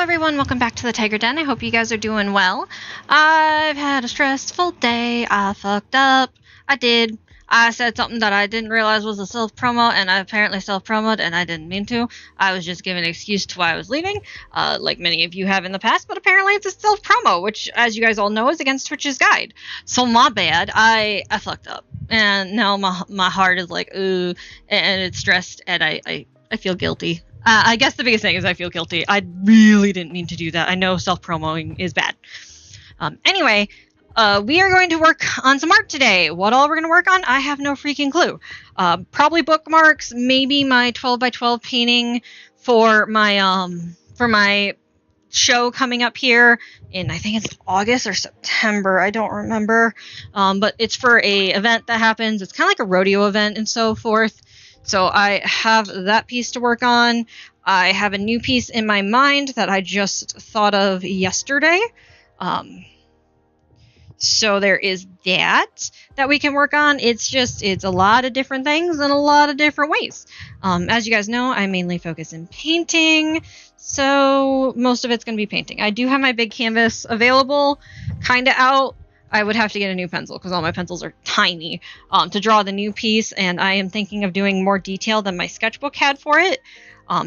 Hello everyone, welcome back to the Tiger Den. I hope you guys are doing well. I've had a stressful day. I fucked up. I said something that I didn't realize was a self-promo, and I apparently self-promoed, and I didn't mean to. I was just giving an excuse to why I was leaving, like many of you have in the past, but apparently it's a self-promo, which, as you guys all know, is against Twitch's guide. So my bad. I fucked up. And now my heart is like, ooh, and it's stressed, and I feel guilty. I guess the biggest thing is I feel guilty. I really didn't mean to do that. I know self-promoting is bad. Anyway, we are going to work on some art today. What all we're going to work on, I have no freaking clue. Probably bookmarks, maybe my 12x12 painting for my show coming up here in, I think it's August or September, I don't remember. But it's for a event that happens. It's kind of like a rodeo event and so forth. So I have that piece to work on. I have a new piece in my mind that I just thought of yesterday. So there is that we can work on. It's a lot of different things in a lot of different ways. As you guys know, I mainly focus in painting, so most of it's going to be painting. I do have my big canvas available, kind of out. I would have to get a new pencil because all my pencils are tiny to draw the new piece, and I am thinking of doing more detail than my sketchbook had for it.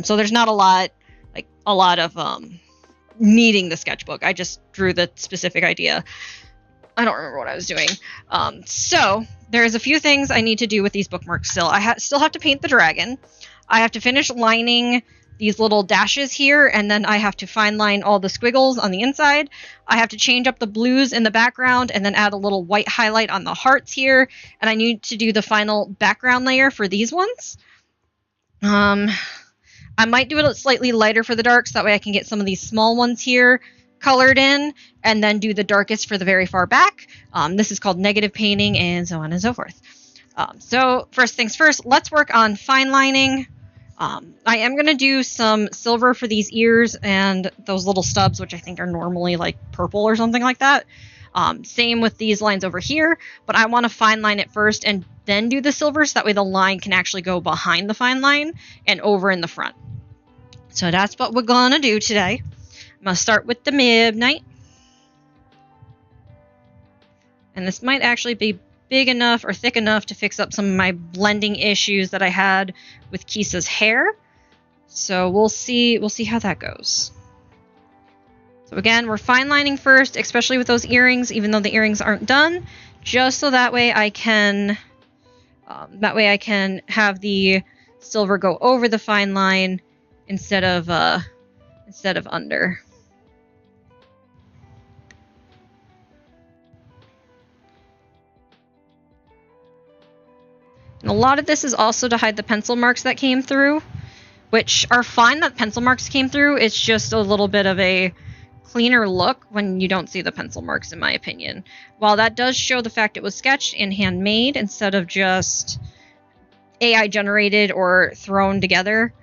So there's not a lot of needing the sketchbook. I just drew the specific idea. I don't remember what I was doing. So there's a few things I need to do with these bookmarks still. I still have to paint the dragon. I have to finish lining these little dashes here, and then I have to fine line all the squiggles on the inside. I have to change up the blues in the background and then add a little white highlight on the hearts here, and I need to do the final background layer for these ones. I might do it slightly lighter for the darks, that way I can get some of these small ones here colored in, and then do the darkest for the very far back. This is called negative painting, and so on and so forth. So first things first, let's work on fine lining. I am going to do some silver for these ears and those little stubs, which I think are normally like purple or something like that. Same with these lines over here, but I want to fine line it first and then do the silver, so that way the line can actually go behind the fine line and over in the front. So that's what we're going to do today. I'm going to start with the midnight. And this might actually be big enough or thick enough to fix up some of my blending issues that I had with Kisa's hair. So we'll see how that goes. So again, we're fine lining first, especially with those earrings, even though the earrings aren't done, just so that way I can have the silver go over the fine line instead of under. And a lot of this is also to hide the pencil marks that came through, which are fine that pencil marks came through. It's just a little bit of a cleaner look when you don't see the pencil marks, in my opinion. While that does show the fact it was sketched and handmade instead of just AI generated or thrown together,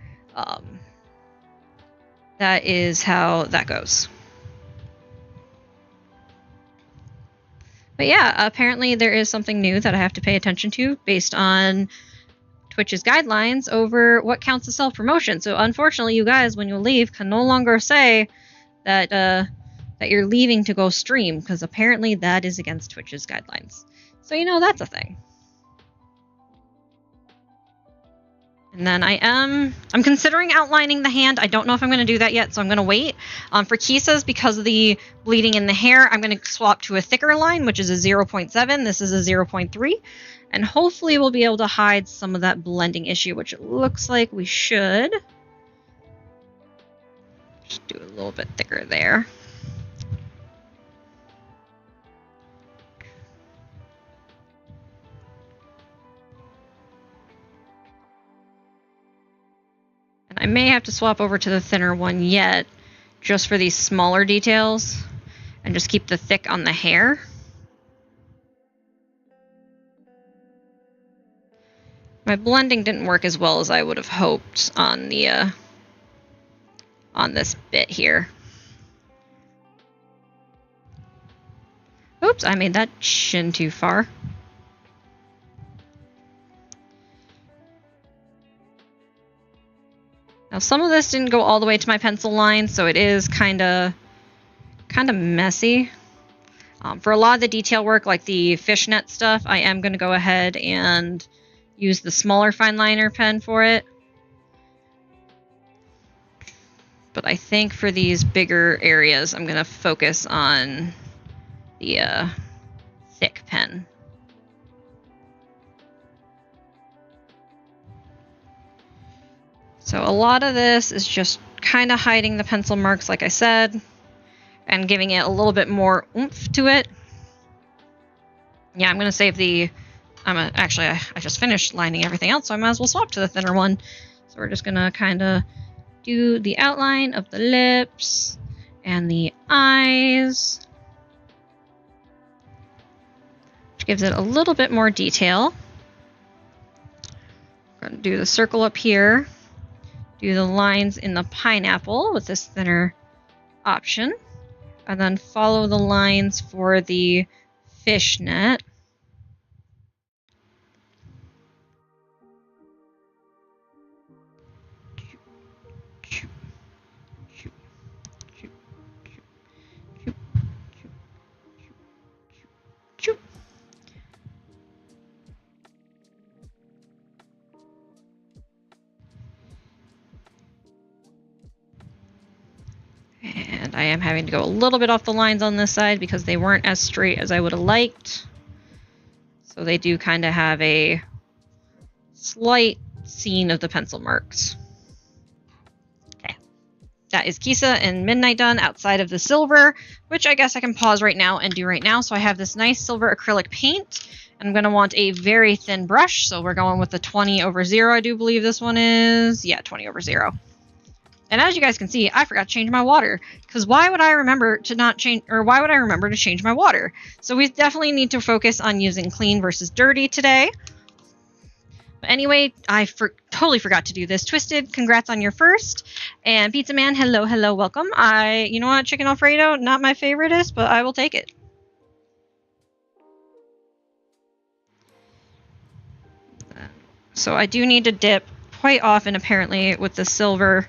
that is how that goes. But yeah, apparently there is something new that I have to pay attention to based on Twitch's guidelines over what counts as self-promotion. So unfortunately, you guys, when you leave, can no longer say that you're leaving to go stream, because apparently that is against Twitch's guidelines. So you know that's a thing. And then I'm considering outlining the hand. I don't know if I'm going to do that yet, so I'm going to wait. For Kisa's, because of the bleeding in the hair, I'm going to swap to a thicker line, which is a 0.7. This is a 0.3. And hopefully we'll be able to hide some of that blending issue, which it looks like we should. Just do a little bit thicker there. And I may have to swap over to the thinner one yet, just for these smaller details, and just keep the thick on the hair. My blending didn't work as well as I would have hoped on the on this bit here. Oops, I made that chin too far. Now Now, some of this didn't go all the way to my pencil line, so it is kind of messy. For a lot of the detail work, like the fishnet stuff, I am going to go ahead and use the smaller fine liner pen for it. But I think for these bigger areas, I'm going to focus on the thick pen. So a lot of this is just kind of hiding the pencil marks, like I said, and giving it a little bit more oomph to it. Yeah, I'm going to save the... Actually, I just finished lining everything else, so I might as well swap to the thinner one. So we're just going to kind of do the outline of the lips and the eyes, which gives it a little bit more detail. I'm going to do the circle up here, do the lines in the pineapple with this thinner option, and then follow the lines for the fishnet. And I am having to go a little bit off the lines on this side because they weren't as straight as I would have liked. So they do kind of have a slight seam of the pencil marks. Okay. That is Kisa and Midnight done outside of the silver, which I guess I can pause right now and do right now. So I have this nice silver acrylic paint. And I'm going to want a very thin brush. So we're going with the 20/0, I do believe this one is. Yeah, 20/0. And as you guys can see, I forgot to change my water, because why would I remember to not change, or why would I remember to change my water? So we definitely need to focus on using clean versus dirty today. But anyway, I totally forgot to do this. Twisted, congrats on your first. And Pizza Man, hello, hello, welcome. You know what, chicken Alfredo, not my favoriteest, but I will take it. So I do need to dip quite often, apparently, with the silver,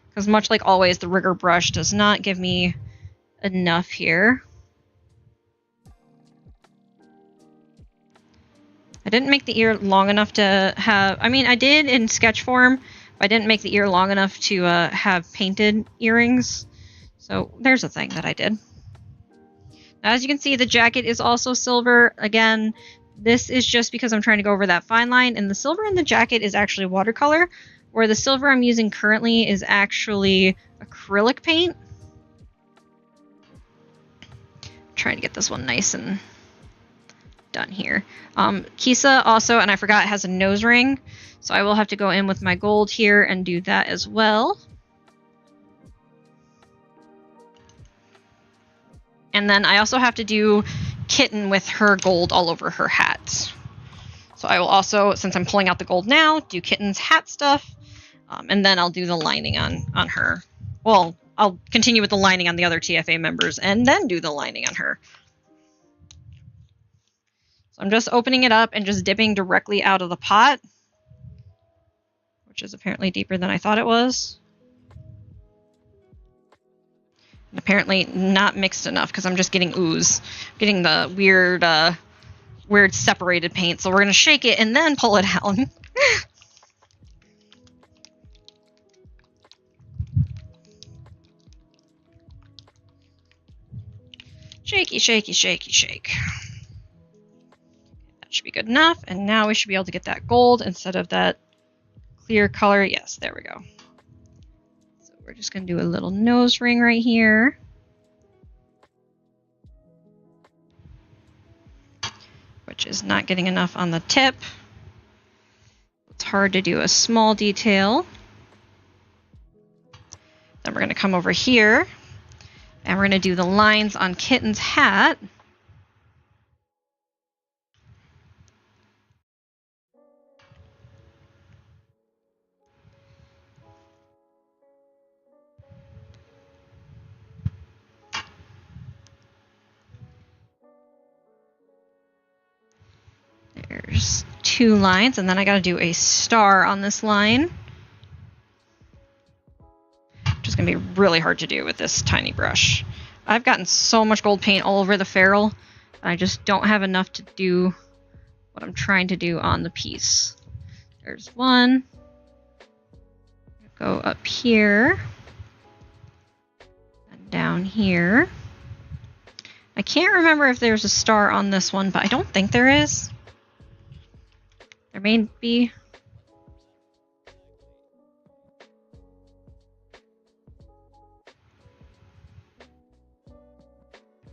because much like always, the rigger brush does not give me enough here. I didn't make the ear long enough to have... I mean, I did in sketch form, but I didn't make the ear long enough to have painted earrings. So there's a thing that I did. Now, as you can see, the jacket is also silver. Again, this is just because I'm trying to go over that fine line, and the silver in the jacket is actually watercolor, where the silver I'm using currently is actually acrylic paint. I'm trying to get this one nice and done here. Kisa also, and I forgot, has a nose ring, so I will have to go in with my gold here and do that as well. And then I also have to do Kitten with her gold all over her hat. So I will also, since I'm pulling out the gold now, do Kitten's hat stuff. And then I'll do the lining on her. Well, I'll continue with the lining on the other TFA members and then do the lining on her. So I'm just opening it up and just dipping directly out of the pot, which is apparently deeper than I thought it was. And apparently not mixed enough because I'm just getting ooze. I'm getting the weird separated paint. So we're going to shake it and then pull it out. Shaky, shaky, shaky, shake. That should be good enough. And now we should be able to get that gold instead of that clear color. Yes, there we go. So we're just going to do a little nose ring right here. Which is not getting enough on the tip. It's hard to do a small detail. Then we're going to come over here. And we're going to do the lines on Kitten's hat. There's 2 lines, and then I got to do a star on this line. going to be really hard to do with this tiny brush. I've gotten so much gold paint all over the ferrule, I just don't have enough to do what I'm trying to do on the piece. There's one. Go up here. And down here. I can't remember if there's a star on this one, but I don't think there is. There may be.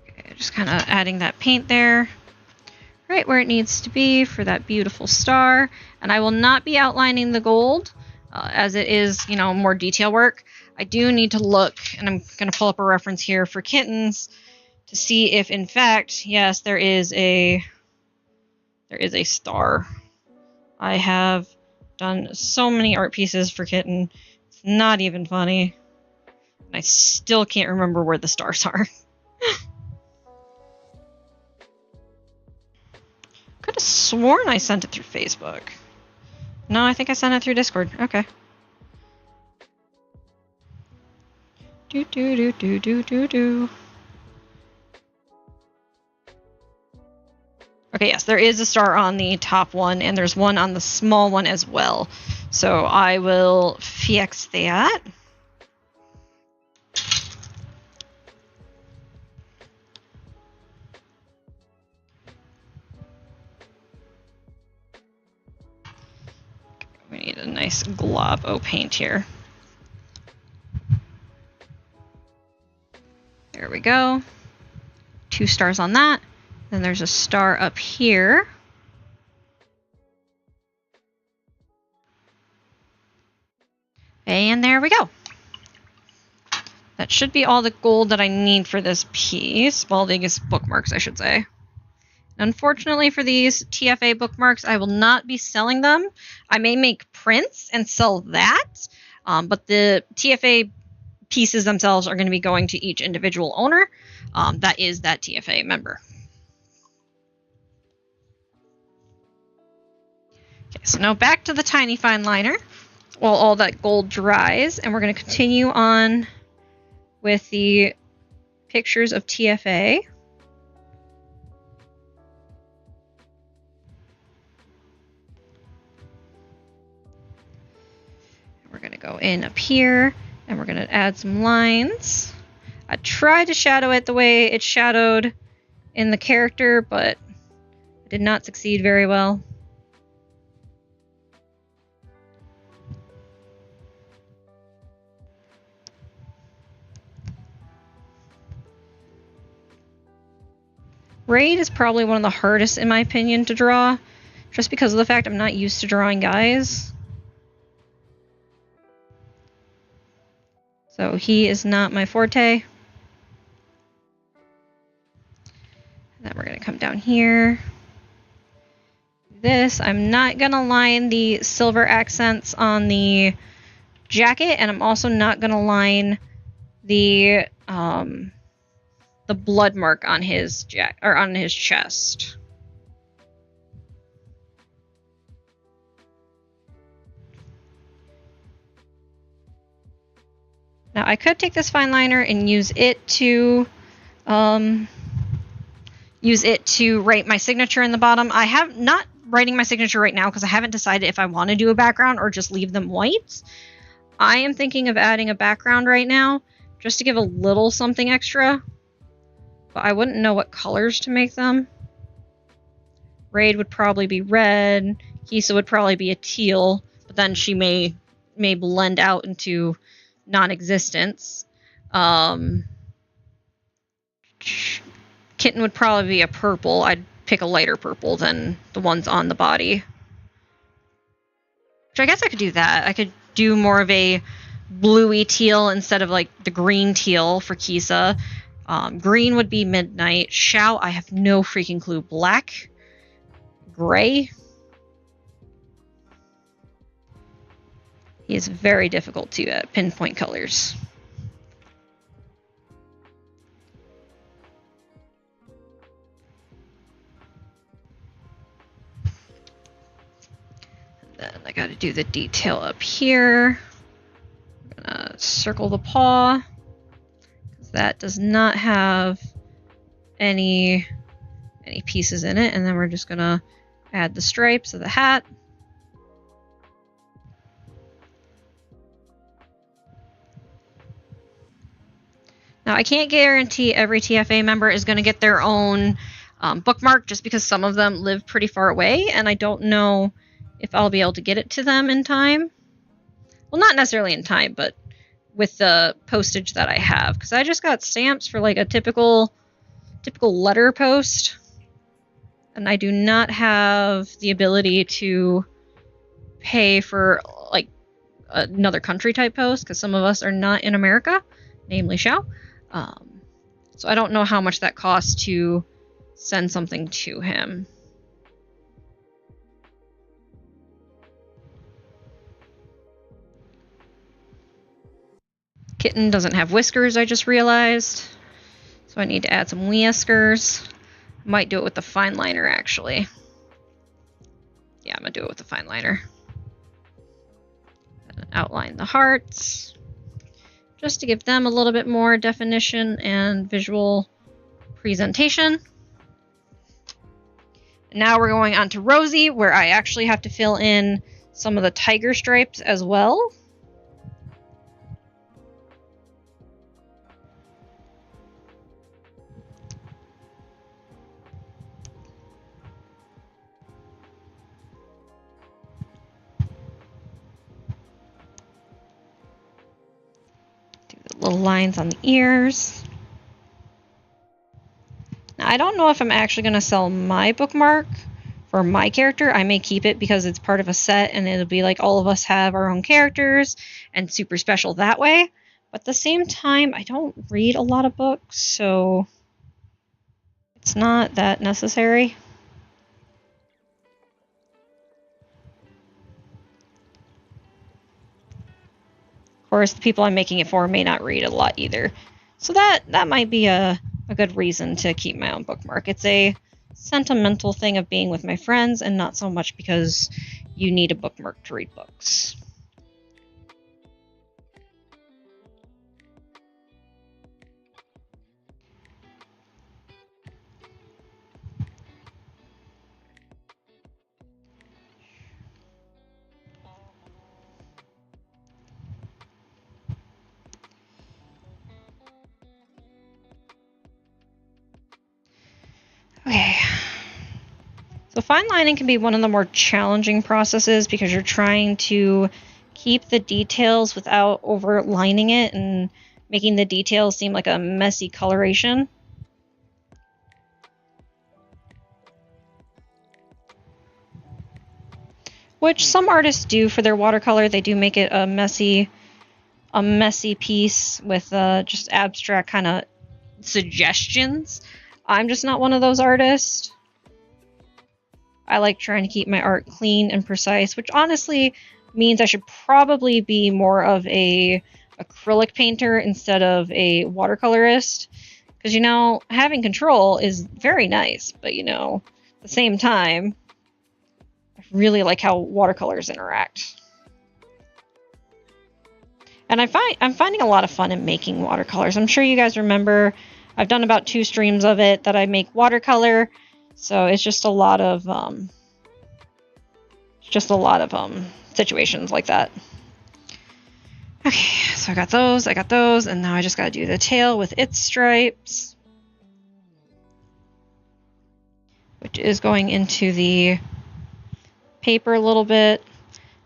Okay, just kind of adding that paint there. Right where it needs to be for that beautiful star. And I will not be outlining the gold, as it is, you know, more detail work. I do need to look, and I'm going to pull up a reference here for kittens to see if, in fact, yes, there is a star. I have done so many art pieces for kitten. It's not even funny. And I still can't remember where the stars are. Could have sworn I sent it through Facebook. No, I think I sent it through Discord. Okay. Do do do do do do do. Okay, yes, there is a star on the top one, and there's one on the small one as well. So I will fix that. We need a nice glob of paint here. There we go. 2 stars on that. Then there's a star up here. And there we go. That should be all the gold that I need for this piece. Well, these bookmarks, I should say. Unfortunately for these TFA bookmarks, I will not be selling them. I may make prints and sell that, but the TFA pieces themselves are going to be going to each individual owner. That is that TFA member. Okay, so now back to the tiny fine liner while all that gold dries, and we're going to continue on with the pictures of TFA. We're going to go in up here, and we're going to add some lines. I tried to shadow it the way it's shadowed in the character, but I did not succeed very well. Raid is probably one of the hardest, in my opinion, to draw, just because of the fact I'm not used to drawing guys. So he is not my forte. And then we're going to come down here. This, I'm not going to line the silver accents on the jacket, and I'm also not going to line the blood mark on his on his chest. Now I could take this fine liner and use it to write my signature in the bottom. I have not writing my signature right now because I haven't decided if I want to do a background or just leave them white. I am thinking of adding a background right now just to give a little something extra. But I wouldn't know what colors to make them. Raid would probably be red. Kisa would probably be a teal, but then she may blend out into non-existence. Kitten would probably be a purple. I'd pick a lighter purple than the ones on the body. Which I guess I could do that. I could do more of a bluey teal instead of like the green teal for Kisa. Green would be midnight. Shao, I have no freaking clue. Black? Gray? He is very difficult to pinpoint colors. And then I gotta do the detail up here. I'm gonna circle the paw, because that does not have any pieces in it, and then we're just gonna add the stripes of the hat. Now, I can't guarantee every TFA member is going to get their own bookmark, just because some of them live pretty far away, and I don't know if I'll be able to get it to them in time. Well, not necessarily in time, but with the postage that I have, because I just got stamps for like a typical letter post, and I do not have the ability to pay for like another country type post, because some of us are not in America, namely Xiao. So I don't know how much that costs to send something to him. Kitten doesn't have whiskers, I just realized. So I need to add some whiskers. Might do it with the fine liner, actually. Yeah, I'm gonna do it with the fine liner. Outline the hearts, just to give them a little bit more definition and visual presentation. Now we're going on to Rosie, where I actually have to fill in some of the tiger stripes as well. Do the little lines on the ears. Now, I don't know if I'm actually going to sell my bookmark for my character. I may keep it because it's part of a set and it'll be like all of us have our own characters and super special that way. But at the same time, I don't read a lot of books, so it's not that necessary. Of course, the people I'm making it for may not read a lot either. So that might be a good reason to keep my own bookmark. It's a sentimental thing of being with my friends, and not so much because you need a bookmark to read books. Okay. So fine lining can be one of the more challenging processes because you're trying to keep the details without overlining it and making the details seem like a messy coloration. Which some artists do for their watercolor. They do make it a messy piece with just abstract kind of suggestions. I'm just not one of those artists. I like trying to keep my art clean and precise, which honestly means I should probably be more of a acrylic painter instead of a watercolorist. Because, you know, having control is very nice, but, you know, at the same time, I really like how watercolors interact. And I'm finding a lot of fun in making watercolors. I'm sure you guys remember I've done about 2 streams of it that I make watercolor, so it's just a lot of situations like that. Okay, so I got those, and now I just gotta do the tail with its stripes, which is going into the paper a little bit.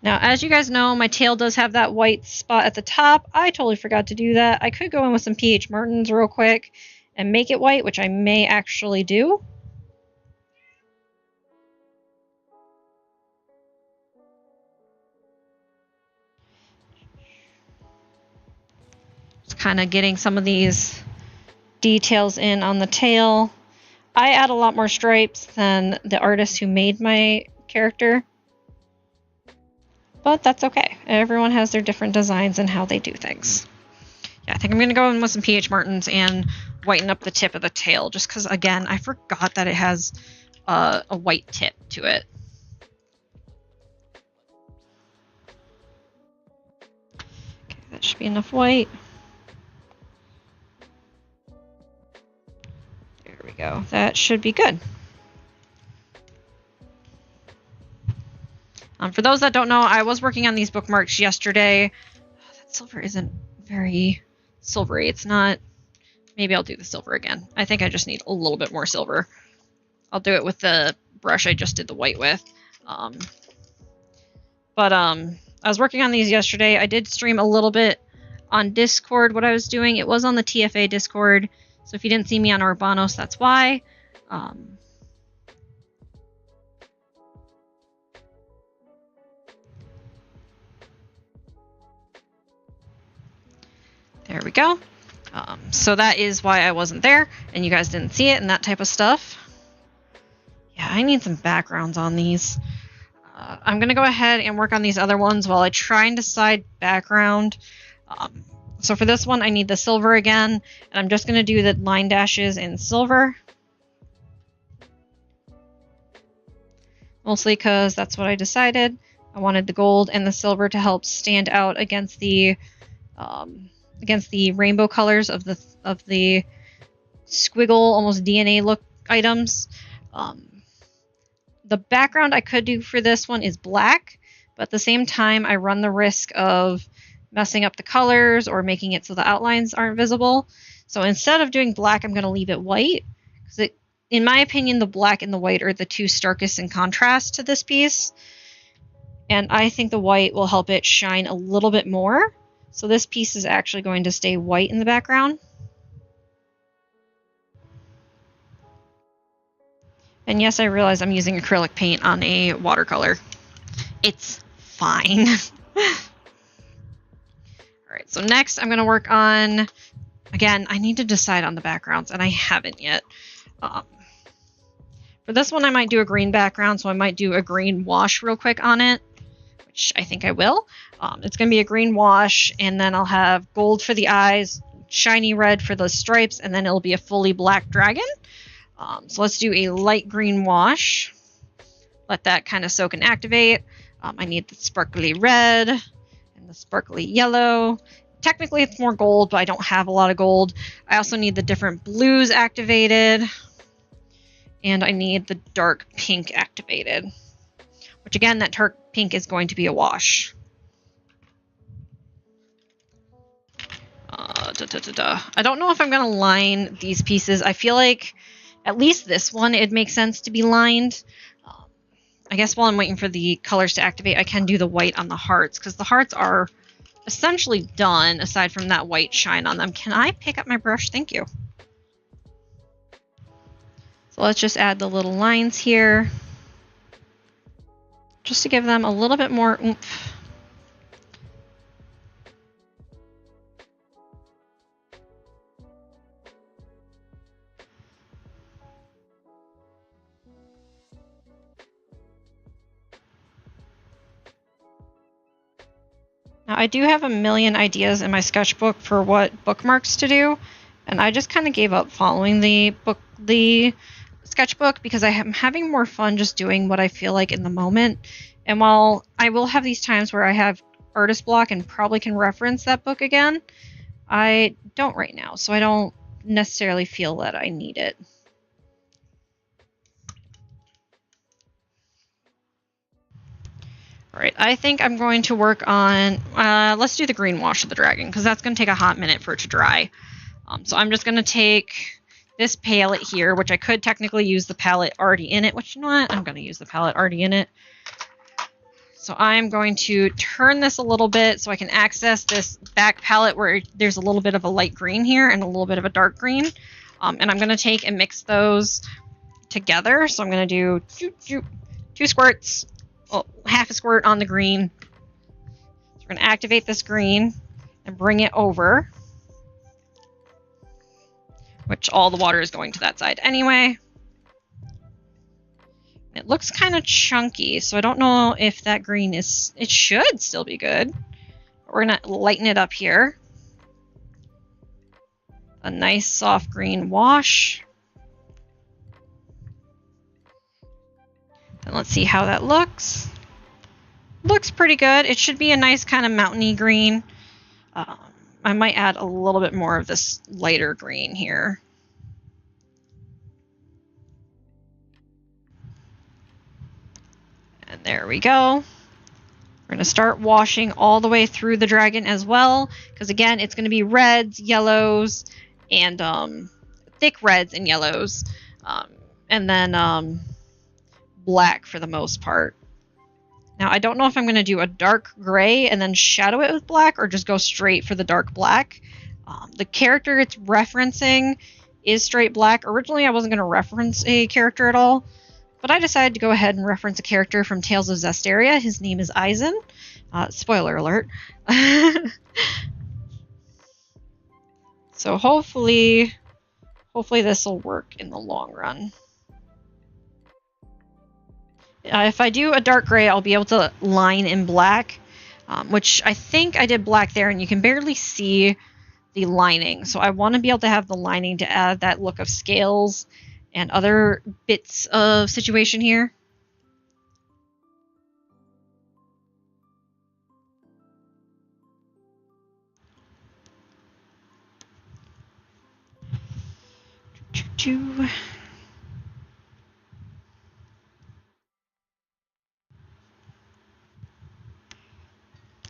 Now, as you guys know, my tail does have that white spot at the top. I totally forgot to do that. I could go in with some PH Martins real quick and make it white, which I may actually do. Just kind of getting some of these details in on the tail. I add a lot more stripes than the artist who made my character, but that's okay. Everyone has their different designs and how they do things. Yeah, I think I'm going to go in with some PH Martins and whiten up the tip of the tail, just because, again, I forgot that it has a white tip to it. Okay, that should should be enough white. There we go. That should be good. For those that don't know, I was working on these bookmarks yesterday. Oh, that silver isn't very silvery. It's not... Maybe I'll do the silver again. I think I just need a little bit more silver. I'll do it with the brush I just did the white with. I was working on these yesterday. I did stream a little bit on Discord what I was doing. It was on the TFA Discord, so if you didn't see me on Urbanos, that's why. There we go. So that is why I wasn't there, and you guys didn't see it and that type of stuff. Yeah, I need some backgrounds on these. I'm going to go ahead and work on these other ones while I try and decide background. So for this one, I need the silver again, and I'm just going to do the line dashes in silver. Mostly because that's what I decided. I wanted the gold and the silver to help stand out against the rainbow colors of the squiggle, almost DNA look items. The background I could do for this one is black, but at the same time I run the risk of messing up the colors or making it so the outlines aren't visible. So instead of doing black, I'm going to leave it white, because in my opinion, the black and the white are the two starkest in contrast to this piece, and I think the white will help it shine a little bit more. So this piece is actually going to stay white in the background. And yes, I realize I'm using acrylic paint on a watercolor. It's fine. Alright, so next I'm going to work on... Again, I need to decide on the backgrounds, and I haven't yet. For this one, I might do a green background, so I might do a green wash real quick on it, which I think I will. It's going to be a green wash, and then I'll have gold for the eyes, shiny red for the stripes, and then it'll be a fully black dragon. So let's do a light green wash. Let that kind of soak and activate. I need the sparkly red and the sparkly yellow. Technically it's more gold, but I don't have a lot of gold. I also need the different blues activated. And I need the dark pink activated. Which again, that dark pink is going to be a wash. I don't know if I'm going to line these pieces. I feel like at least this one, it makes sense to be lined. I guess while I'm waiting for the colors to activate, I can do the white on the hearts, because the hearts are essentially done, aside from that white shine on them. Can I pick up my brush? Thank you. So let's just add the little lines here, just to give them a little bit more oomph. Now, I do have a million ideas in my sketchbook for what bookmarks to do, and I just kind of gave up following the sketchbook because I am having more fun just doing what I feel like in the moment. And while I will have these times where I have artist block and probably can reference that book again, I don't right now, so I don't necessarily feel that I need it. Alright, I think I'm going to work on, let's do the green wash of the dragon, because that's going to take a hot minute for it to dry. So I'm just going to take this palette here, which I could technically use the palette already in it, which, you know what, I'm going to use the palette already in it. So I'm going to turn this a little bit so I can access this back palette where there's a little bit of a light green here and a little bit of a dark green. And I'm going to take and mix those together. So I'm going to do two squirts. Oh, half a squirt on the green. So we're going to activate this green and bring it over, which all the water is going to that side anyway. It looks kind of chunky, so I don't know if that green is... It should still be good. But we're going to lighten it up here. A nice soft green wash. And let's see how that looks. Looks pretty good. It should be a nice kind of mountainy green. I might add a little bit more of this lighter green here. And there we go. We're going to start washing all the way through the dragon as well, because again, it's going to be reds, yellows, and thick reds and yellows, and then black for the most part. Now, I don't know if I'm going to do a dark gray and then shadow it with black, or just go straight for the dark black. The character it's referencing is straight black. Originally, I wasn't going to reference a character at all, but I decided to go ahead and reference a character from Tales of Zestiria. His name is Eisen. Spoiler alert. So hopefully this will work in the long run. If I do a dark gray, I'll be able to line in black, which I think I did black there, and you can barely see the lining. So I want to be able to have the lining to add that look of scales and other bits of situation here.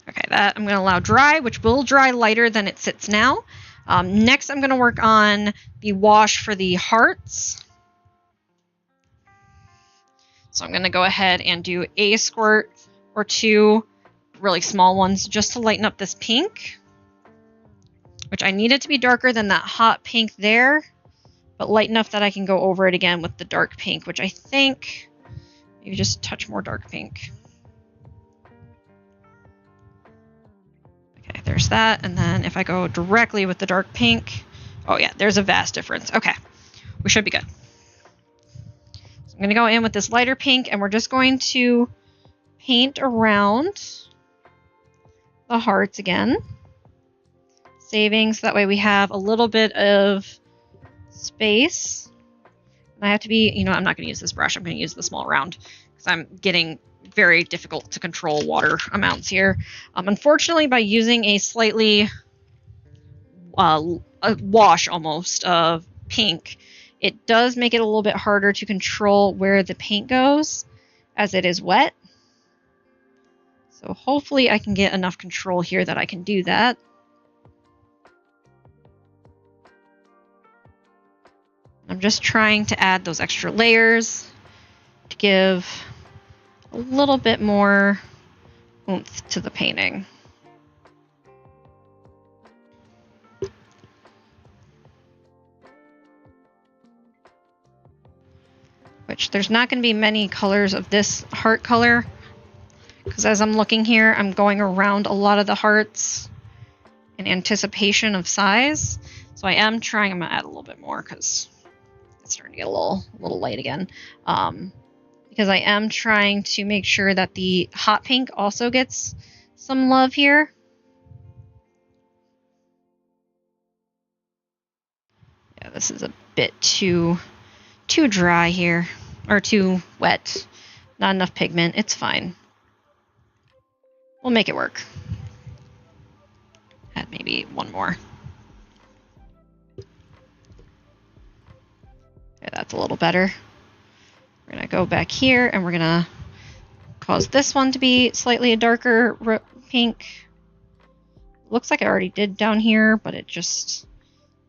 Okay, that I'm going to allow dry, which will dry lighter than it sits now. Next, I'm going to work on the wash for the hearts. So I'm going to go ahead and do a squirt or two really small ones just to lighten up this pink, which I need it to be darker than that hot pink there, but light enough that I can go over it again with the dark pink, which I think maybe just a touch more dark pink. Okay, there's that. And then if I go directly with the dark pink, oh yeah, there's a vast difference. Okay, we should be good. I'm going to go in with this lighter pink, and we're just going to paint around the hearts again, saving so that way we have a little bit of space. And I have to be, I'm not going to use this brush. I'm going to use the small round because I'm getting very difficult to control water amounts here. Unfortunately, by using a slightly a wash almost of pink, it does make it a little bit harder to control where the paint goes as it is wet. So hopefully I can get enough control here that I can do that. I'm just trying to add those extra layers to give a little bit more oomph to the painting. Which there's not going to be many colors of this heart color, because as I'm looking here, I'm going around a lot of the hearts in anticipation of size. So I am trying, I'm going to add a little bit more because it's starting to get a little light again. Because I am trying to make sure that the hot pink also gets some love here. Yeah, this is a bit too dry here, or too wet. Not enough pigment. It's fine. We'll make it work. Add maybe one more. Okay, that's a little better. We're going to go back here and we're going to cause this one to be slightly a darker pink. Looks like I already did down here, but it just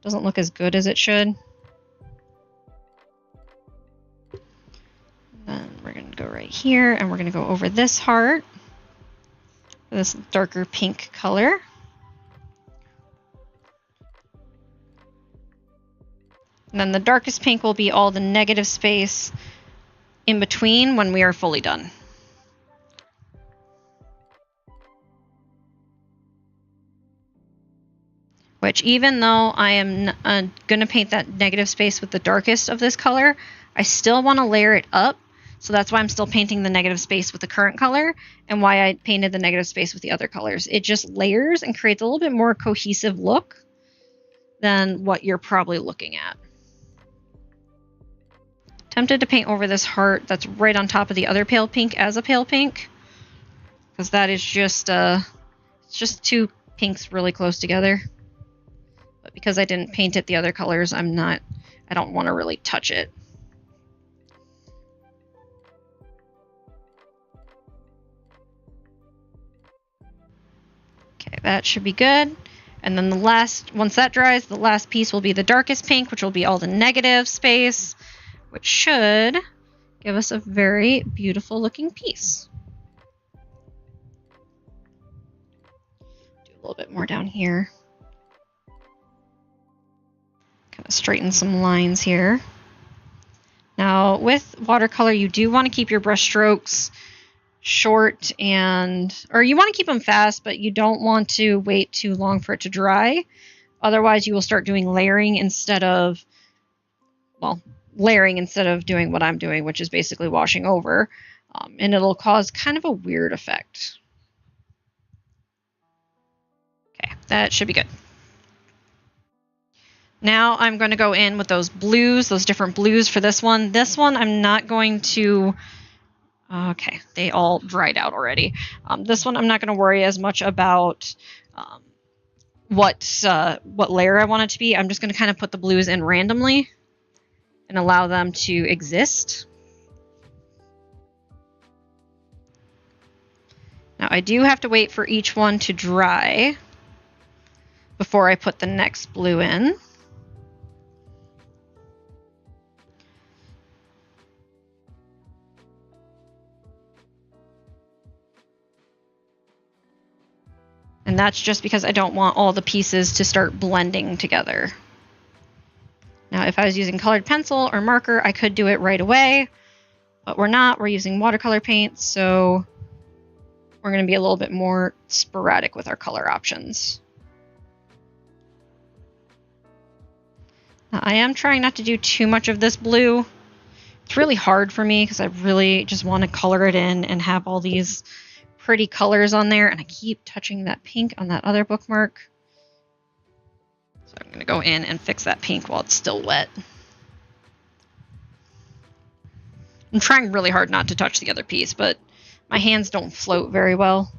doesn't look as good as it should. Then we're going to go right here and we're going to go over this heart, this darker pink color. And then the darkest pink will be all the negative space in between when we are fully done. Which, even though I am going to paint that negative space with the darkest of this color, I still want to layer it up. So that's why I'm still painting the negative space with the current color, and why I painted the negative space with the other colors. It just layers and creates a little bit more cohesive look than what you're probably looking at. Tempted to paint over this heart that's right on top of the other pale pink as a pale pink, because that is just it's just two pinks really close together. But because I didn't paint it the other colors, I don't want to really touch it. Okay, that should be good. And then once that dries, the last piece will be the darkest pink, which will be all the negative space, which should give us a very beautiful looking piece. Do a little bit more down here. Kind of straighten some lines here. Now, with watercolor, you do want to keep your brush strokes short or you want to keep them fast, but you don't want to wait too long for it to dry. Otherwise, you will start doing layering instead of doing what I'm doing, which is basically washing over, and it'll cause kind of a weird effect. Okay, that should be good. Now I'm going to go in with those blues, those different blues for this one. This one I'm not going to... Okay, they all dried out already. This one I'm not going to worry as much about what layer I want it to be. I'm just going to kind of put the blues in randomly and allow them to exist. Now I do have to wait for each one to dry before I put the next blue in. And that's just because I don't want all the pieces to start blending together. Now, if I was using colored pencil or marker, I could do it right away, but we're not. We're using watercolor paint, so we're going to be a little bit more sporadic with our color options. Now, I am trying not to do too much of this blue. It's really hard for me because I really just want to color it in and have all these pretty colors on there, and I keep touching that pink on that other bookmark. So I'm going to go in and fix that pink while it's still wet. I'm trying really hard not to touch the other piece, but my hands don't float very well.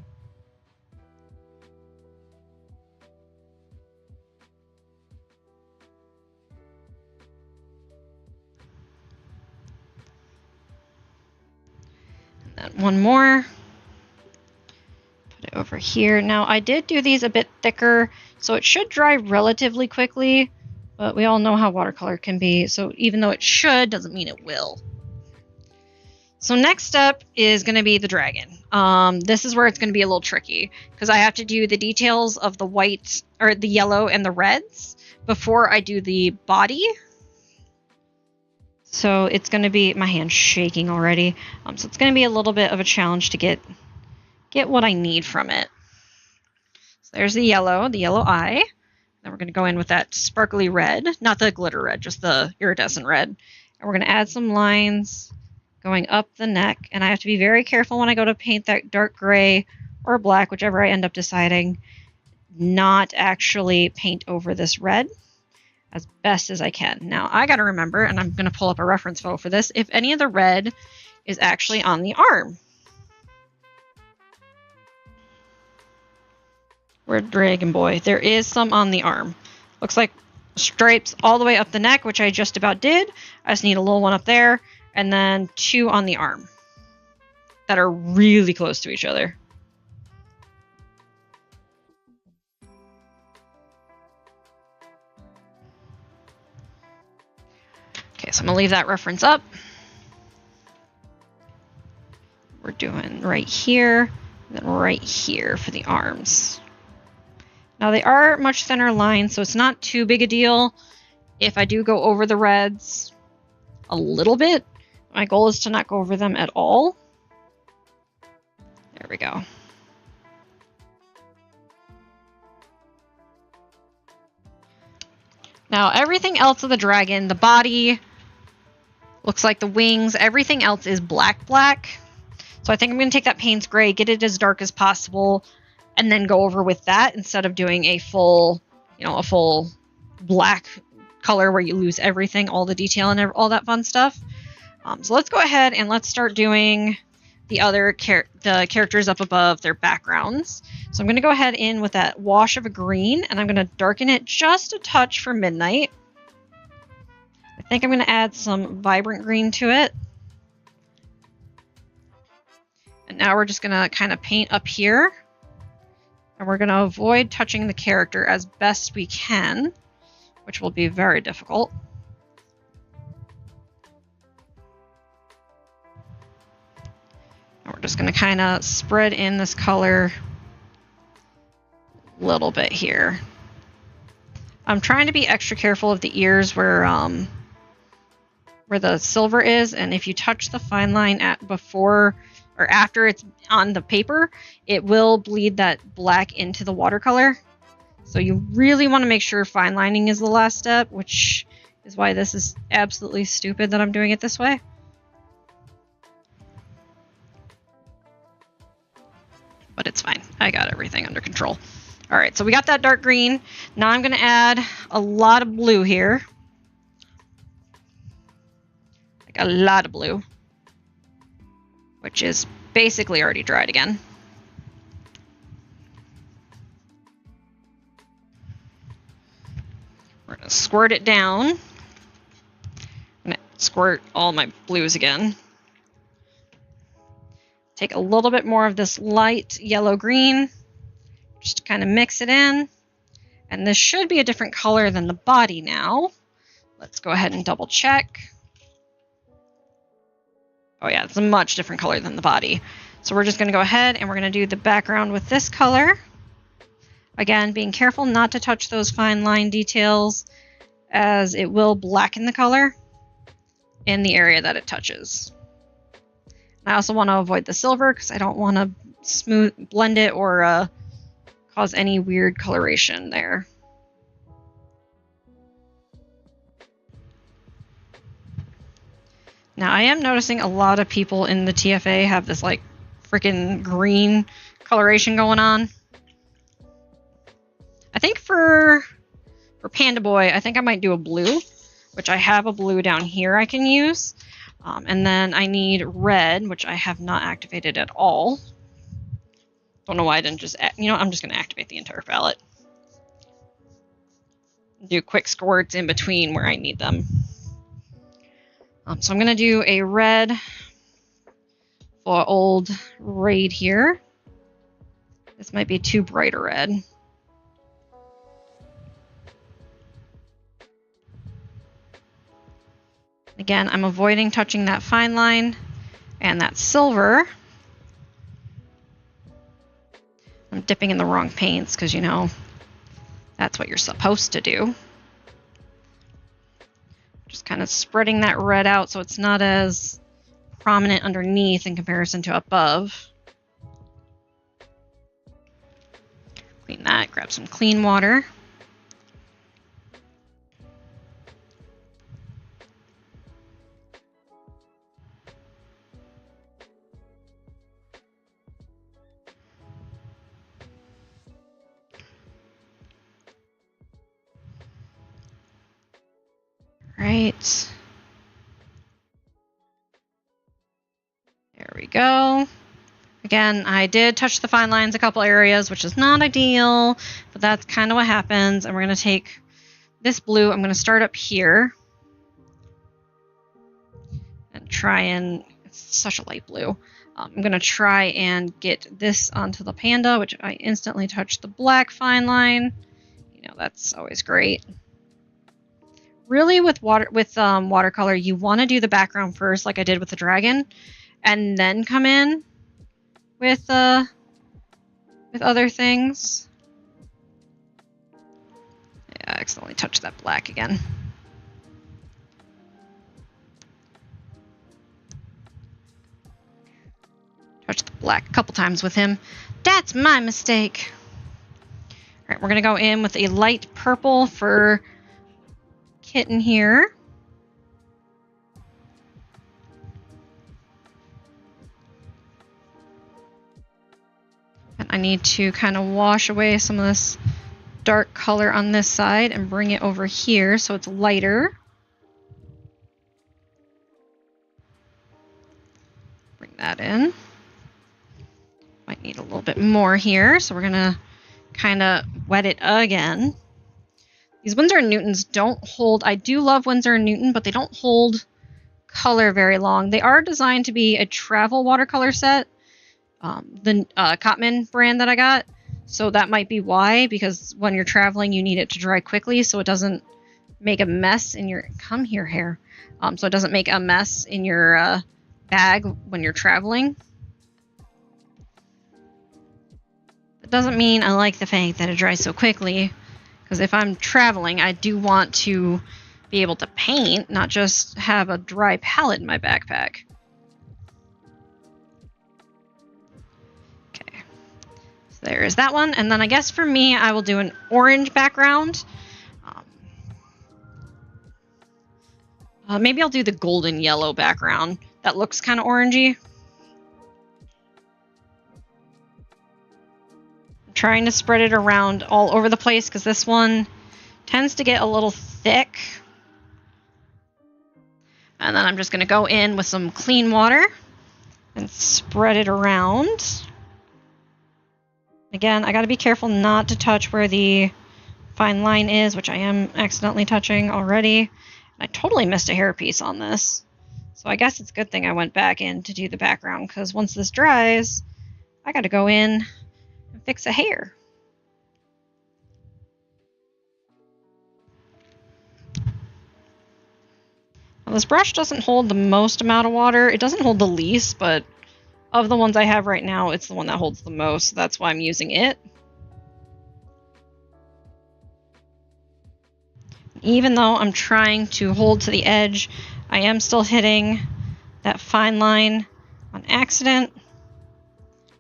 And then one more. Put it over here. Now, I did do these a bit thicker, so it should dry relatively quickly, but we all know how watercolor can be, so even though it should, doesn't mean it will. So next up is going to be the dragon. This is where it's going to be a little tricky, because I have to do the details of the white, or the yellow and the reds before I do the body. So it's going to be, my hand's shaking already, so it's going to be a little bit of a challenge to get what I need from it. So there's the yellow eye. Then we're going to go in with that sparkly red, not the glitter red, just the iridescent red. And we're going to add some lines going up the neck. And I have to be very careful when I go to paint that dark gray or black, whichever I end up deciding, not actually paint over this red as best as I can. Now, I got to remember, and I'm going to pull up a reference photo for this, if any of the red is actually on the arm. We're Dragon Boy. There is some on the arm. Looks like stripes all the way up the neck, which I just about did. I just need a little one up there, and then 2 on the arm that are really close to each other. Okay, so I'm going to leave that reference up. We're doing right here, and then right here for the arms. Now, they are much thinner lines, so it's not too big a deal if I do go over the reds a little bit. My goal is to not go over them at all. There we go. Now, everything else of the dragon, the body, looks like the wings, everything else is black. So I think I'm going to take that Payne's Gray, get it as dark as possible, and then go over with that instead of doing a full black color where you lose everything, all the detail and all that fun stuff. So let's go ahead and let's start doing the other the characters up above their backgrounds. So I'm going to go ahead in with that wash of a green, and I'm going to darken it just a touch for midnight. I think I'm going to add some vibrant green to it. And now we're just going to kind of paint up here. And we're going to avoid touching the character as best we can, which will be very difficult. And we're just going to kind of spread in this color a little bit here. I'm trying to be extra careful of the ears where the silver is, and if you touch the fine line before or after it's on the paper, it will bleed that black into the watercolor. So you really want to make sure fine lining is the last step, which is why this is absolutely stupid that I'm doing it this way. But it's fine. I got everything under control. All right, so we got that dark green. Now I'm going to add a lot of blue here. Like a lot of blue, which is basically already dried again. We're going to squirt it down. I'm going to squirt all my blues again. Take a little bit more of this light yellow-green, just to kind of mix it in. And this should be a different color than the body now. Let's go ahead and double check. Oh yeah, it's a much different color than the body. So we're just going to go ahead and we're going to do the background with this color. Again, being careful not to touch those fine line details, as it will blacken the color in the area that it touches. I also want to avoid the silver because I don't want to blend it or cause any weird coloration there. Now I am noticing a lot of people in the TFA have this like freaking green coloration going on. I think for Panda Boy, I think I might do a blue, which I have a blue down here I can use. And then I need red, which I have not activated at all. Don't know why I didn't just, I'm just going to activate the entire palette. Do quick squirts in between where I need them. So I'm going to do a red for old Raid here. This might be too bright a red. Again, I'm avoiding touching that fine line and that silver. I'm dipping in the wrong paints because, that's what you're supposed to do. Just kind of spreading that red out so it's not as prominent underneath in comparison to above. Clean that, grab some clean water. Right. There we go. Again, I did touch the fine lines a couple areas, which is not ideal, but that's kind of what happens. And we're going to take this blue. I'm going to start up here and try and, it's such a light blue. I'm going to try and get this onto the panda, which I instantly touched the black fine line. That's always great. Really, with watercolor, you want to do the background first, like I did with the dragon, and then come in with other things. Yeah, I accidentally touched that black again. Touched the black a couple times with him. That's my mistake. All right, we're gonna go in with a light purple for Kitten here. And I need to kind of wash away some of this dark color on this side and bring it over here so it's lighter. Bring that in. Need a little bit more here, so we're gonna kind of wet it again. These Winsor & Newtons don't hold. I do love Winsor & Newton, but they don't hold color very long. They are designed to be a travel watercolor set, the Cotman brand that I got. So that might be why, because when you're traveling, you need it to dry quickly so it doesn't make a mess in your... Come here, hair. So it doesn't make a mess in your bag when you're traveling. That doesn't mean I like the fact that it dries so quickly, because if I'm traveling, I do want to be able to paint, not just have a dry palette in my backpack. Okay, so there's that one, and then I guess for me, I will do an orange background. Maybe I'll do the golden yellow background. That looks kind of orangey. I'm trying to spread it around all over the place because this one tends to get a little thick. And then I'm just going to go in with some clean water and spread it around. Again, I got to be careful not to touch where the fine line is, which I am accidentally touching already. I totally missed a hairpiece on this. So I guess it's a good thing I went back in to do the background, because once this dries, I got to go in and fix a hair. Now, this brush doesn't hold the most amount of water. It doesn't hold the least, but of the ones I have right now, it's the one that holds the most. So that's why I'm using it. Even though I'm trying to hold to the edge, I am still hitting that fine line on accident.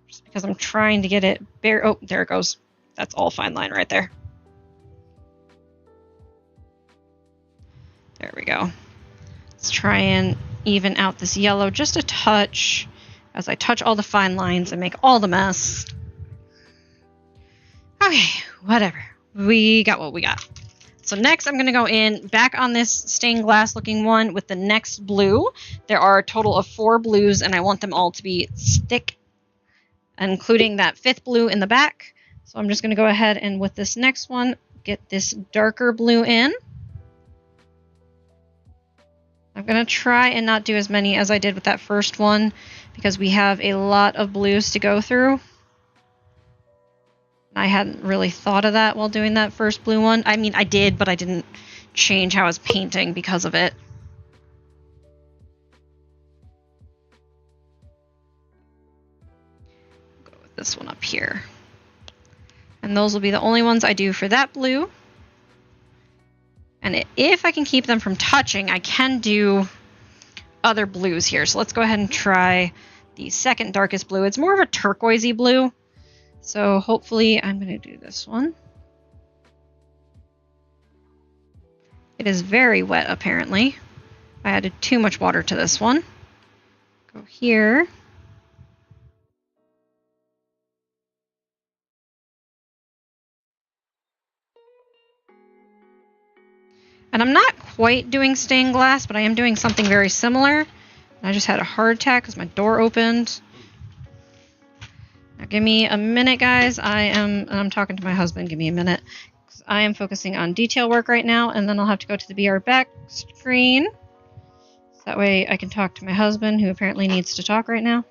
Just because I'm trying to get it bare. Oh, there it goes. That's all fine line right there. There we go. Let's try and even out this yellow just a touch as I touch all the fine lines and make all the mess. Okay, whatever. We got what we got. So next I'm going to go in back on this stained glass looking one with the next blue. There are a total of 4 blues and I want them all to be stick, including that 5th blue in the back. So I'm just going to go ahead and with this next one, get this darker blue in. I'm going to try and not do as many as I did with that first one because we have a lot of blues to go through. I hadn't really thought of that while doing that first blue one. I mean, I did, but I didn't change how I was painting because of it. Go with this one up here. And those will be the only ones I do for that blue. And if I can keep them from touching, I can do other blues here. So let's go ahead and try the second darkest blue. It's more of a turquoisey blue. So hopefully I'm going to do this one. It is very wet, apparently. I added too much water to this one. Go here. And I'm not quite doing stained glass, but I am doing something very similar. I just had a heart attack because my door opened. Now give me a minute, guys. I'm talking to my husband. Give me a minute. I am focusing on detail work right now, and then I'll have to go to the BR back screen. So that way I can talk to my husband, who apparently needs to talk right now.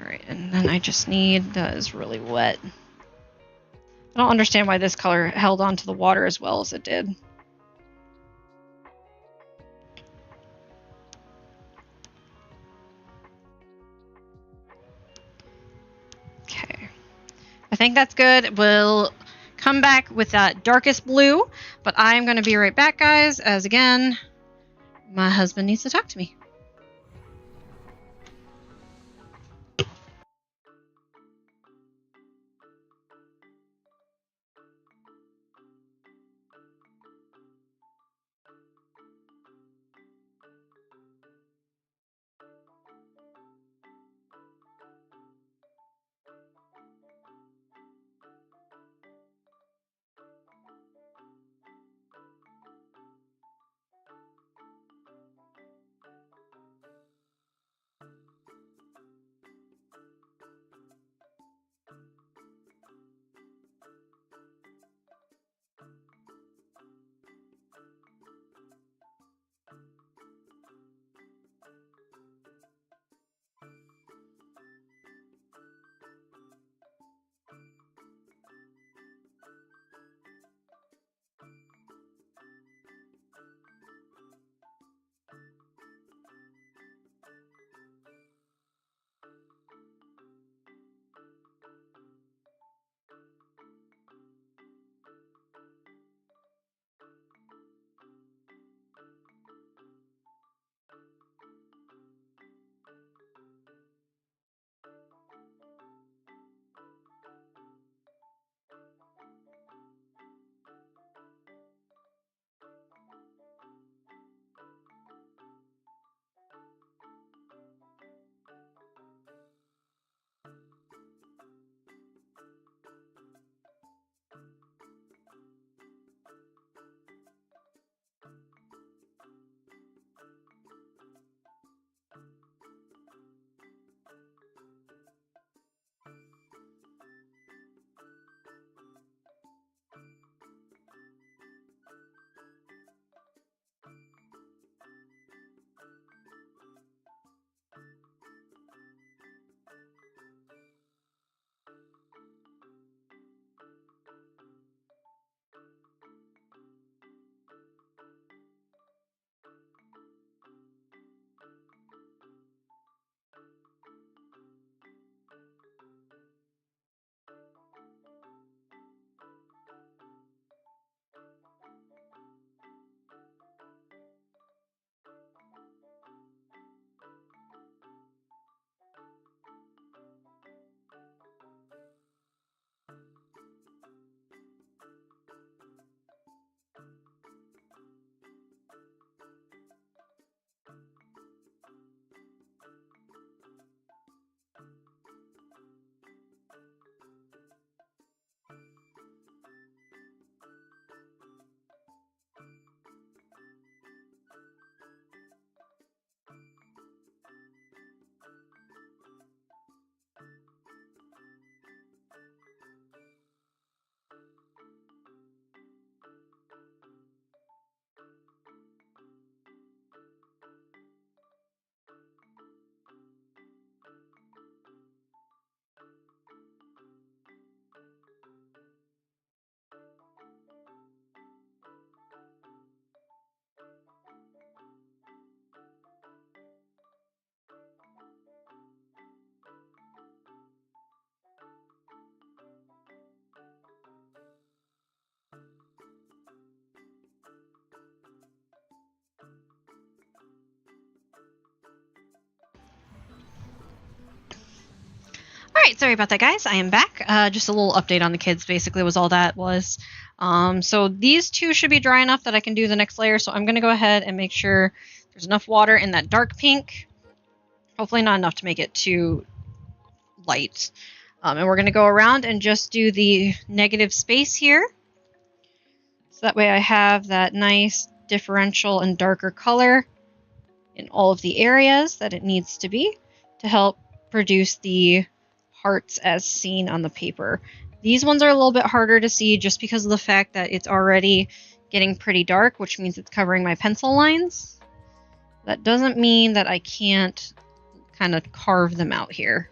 Alright, and then I just need... That is really wet. I don't understand why this color held on to the water as well as it did. Okay. I think that's good. We'll come back with that darkest blue, but I'm going to be right back, guys, as again, my husband needs to talk to me. Alright, sorry about that, guys. I am back. Just a little update on the kids, basically, was all that was. So these two should be dry enough that I can do the next layer, so I'm going to go ahead and make sure there's enough water in that dark pink. Hopefully not enough to make it too light. And we're going to go around and just do the negative space here. So that way I have that nice differential and darker color in all of the areas that it needs to be to help produce the hearts as seen on the paper. These ones are a little bit harder to see just because of the fact that it's already getting pretty dark, which means it's covering my pencil lines. That doesn't mean that I can't kind of carve them out here.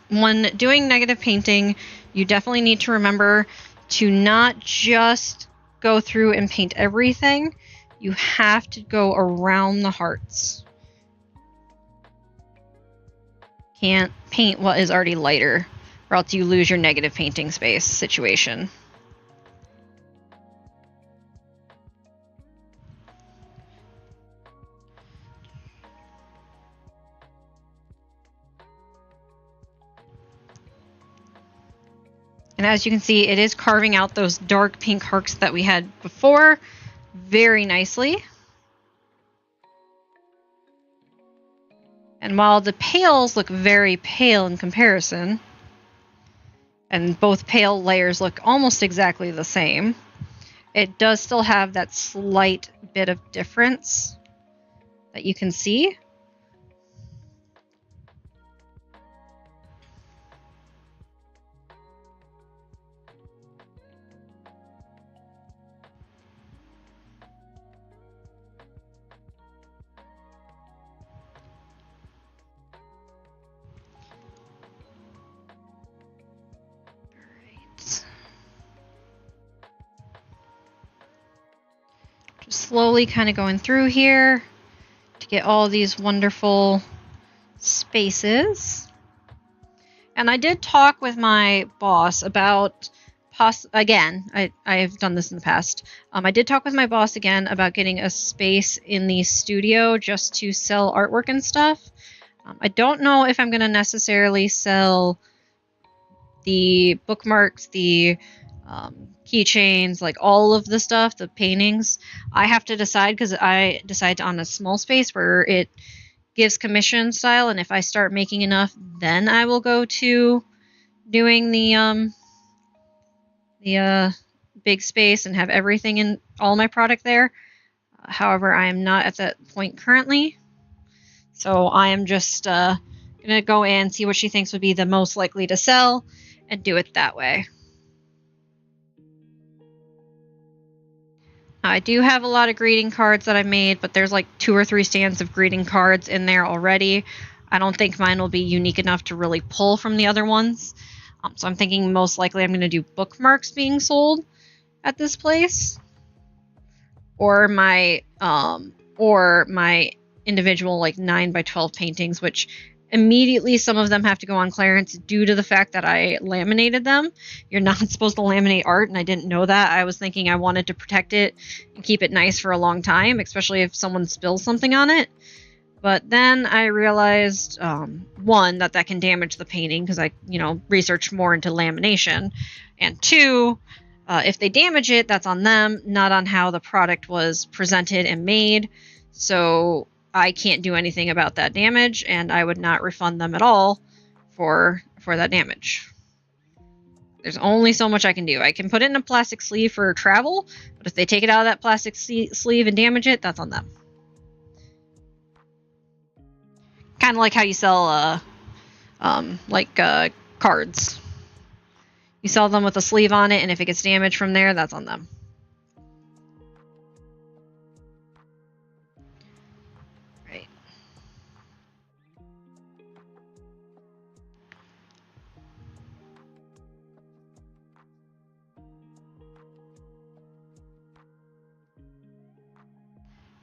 When doing negative painting, you definitely need to remember to not just go through and paint everything. You have to go around the hearts. Can't paint what is already lighter, or else you lose your negative painting space situation. And as you can see, it is carving out those dark pink hearts that we had before very nicely. And while the pales look very pale in comparison, and both pale layers look almost exactly the same, it does still have that slight bit of difference that you can see. Just slowly kind of going through here to get all these wonderful spaces. And I did talk with my boss about, again, I have done this in the past. I did talk with my boss again about getting a space in the studio just to sell artwork and stuff. I don't know if I'm going to necessarily sell the bookmarks, the keychains, like all of the stuff, the paintings. I have to decide because I decide on a small space where it gives commission style, and if I start making enough, then I will go to doing the big space and have everything in all my product there. However, I am not at that point currently, so I am just gonna go and see what she thinks would be the most likely to sell and do it that way. I do have a lot of greeting cards that I made, but there's like 2 or 3 stands of greeting cards in there already. I don't think mine will be unique enough to really pull from the other ones. So I'm thinking most likely I'm going to do bookmarks being sold at this place, or my individual like 9x12 paintings, which immediately some of them have to go on clearance due to the fact that I laminated them. You're not supposed to laminate art, and I didn't know that. I was thinking I wanted to protect it and keep it nice for a long time, especially if someone spills something on it. But then I realized, one, that can damage the painting because I, researched more into lamination, and 2, if they damage it, that's on them, not on how the product was presented and made. So I can't do anything about that damage, and I would not refund them at all for that damage. There's only so much I can do. I can put it in a plastic sleeve for travel, but if they take it out of that plastic sleeve and damage it, that's on them. Kind of like how you sell cards. You sell them with a sleeve on it, and if it gets damaged from there, that's on them.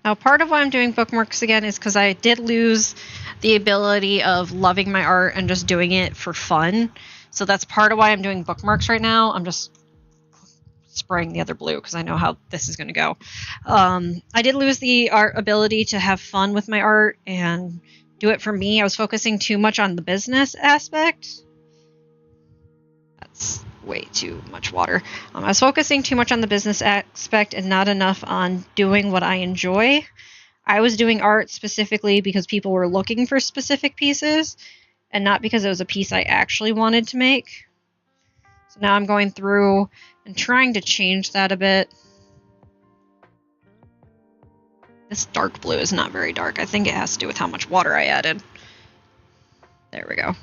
Now, part of why I'm doing bookmarks again is because I did lose the ability of loving my art and just doing it for fun. So that's part of why I'm doing bookmarks right now. I'm just spraying the other blue because I know how this is going to go. I did lose the art ability to have fun with my art and do it for me. I was focusing too much on the business aspect. That's way too much water. I was focusing too much on the business aspect and not enough on doing what I enjoy. I was doing art specifically because people were looking for specific pieces and not because it was a piece I actually wanted to make. So now I'm going through and trying to change that a bit. This dark blue is not very dark. I think it has to do with how much water I added. There we go.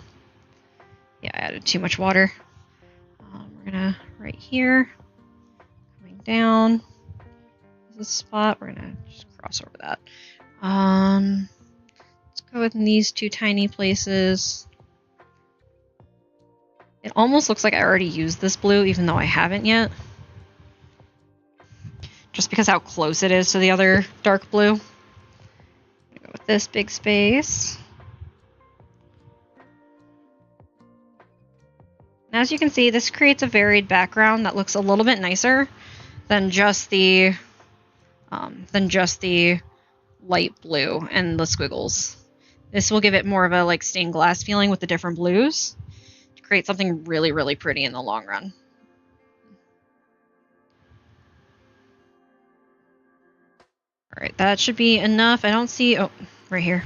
Yeah, I added too much water. We're gonna, right here, coming down, this spot, we're gonna just cross over that. Let's go with these two tiny places. It almost looks like I already used this blue, even though I haven't yet. Just because how close it is to the other dark blue. I'm gonna go with this big space. And as you can see, this creates a varied background that looks a little bit nicer than just the light blue and the squiggles. This will give it more of a like stained glass feeling with the different blues to create something really, really pretty in the long run. All right, that should be enough. I don't see, oh, right here.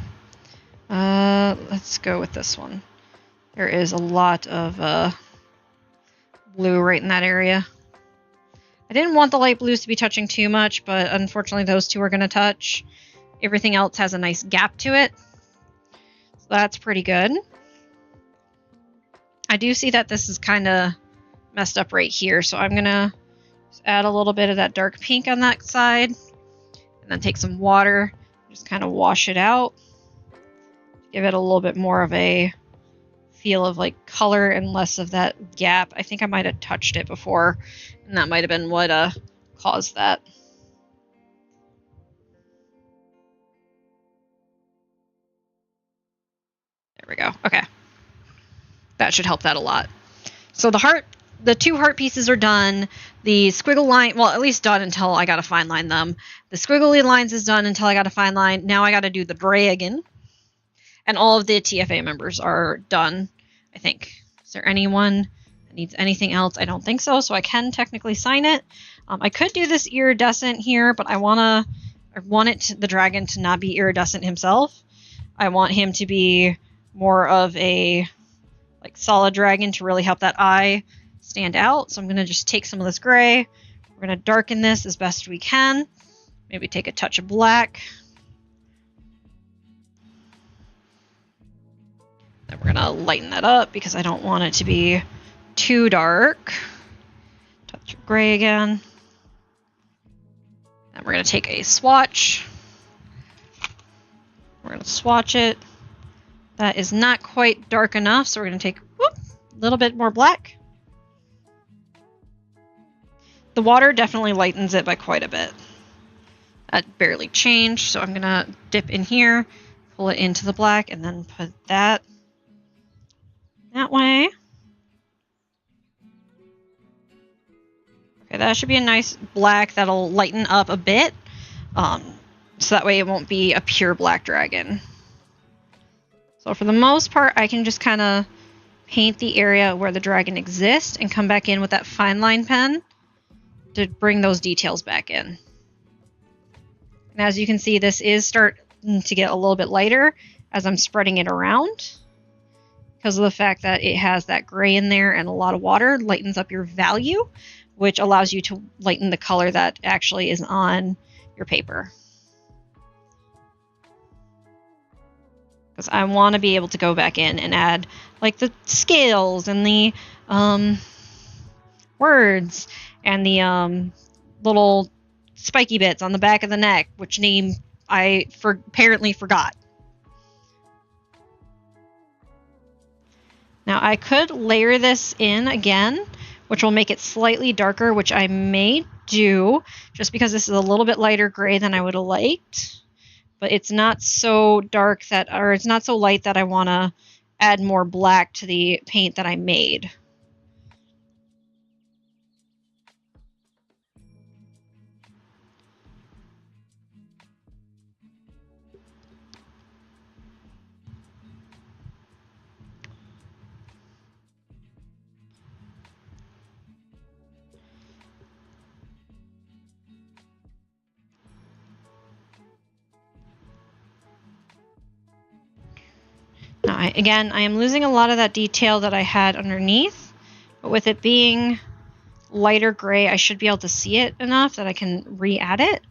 Let's go with this one. There is a lot of blue right in that area. I didn't want the light blues to be touching too much, but unfortunately those two are going to touch. Everything else has a nice gap to it. So that's pretty good. I do see that this is kind of messed up right here, so I'm going to add a little bit of that dark pink on that side, and then take some water, just kind of wash it out. Give it a little bit more of a feel of like color and less of that gap. I think I might have touched it before, and that might have been what caused that. There we go. Okay. That should help that a lot. So the two heart pieces are done. The squiggle line, well, at least done until I got to fine line them. The squiggly lines is done until I got to fine line. Now I got to do the dragon. And all of the TFA members are done, I think. Is there anyone that needs anything else? I don't think so, so I can technically sign it. I could do this iridescent here, but I want the dragon to not be iridescent himself. I want him to be more of a like solid dragon to really help that eye stand out. So I'm going to just take some of this gray. We're going to darken this as best we can. Maybe take a touch of black. Then we're going to lighten that up because I don't want it to be too dark. Touch of gray again. Then we're going to take a swatch. We're going to swatch it. That is not quite dark enough, so we're going to take a little bit more black. The water definitely lightens it by quite a bit. That barely changed, so I'm going to dip in here, pull it into the black, and then put that way. Okay, that should be a nice black that'll lighten up a bit, so that way it won't be a pure black dragon. So for the most part, I can just kind of paint the area where the dragon exists and come back in with that fine line pen to bring those details back in. And as you can see, this is starting to get a little bit lighter as I'm spreading it around. Because of the fact that it has that gray in there and a lot of water, lightens up your value, which allows you to lighten the color that actually is on your paper. Because I want to be able to go back in and add like the scales and the words and the little spiky bits on the back of the neck, which name I apparently forgot. Now I could layer this in again, which will make it slightly darker, which I may do just because this is a little bit lighter gray than I would have liked. But it's not so dark that, or it's not so light that I want to add more black to the paint that I made. Again, I am losing a lot of that detail that I had underneath, but with it being lighter gray, I should be able to see it enough that I can re-add it.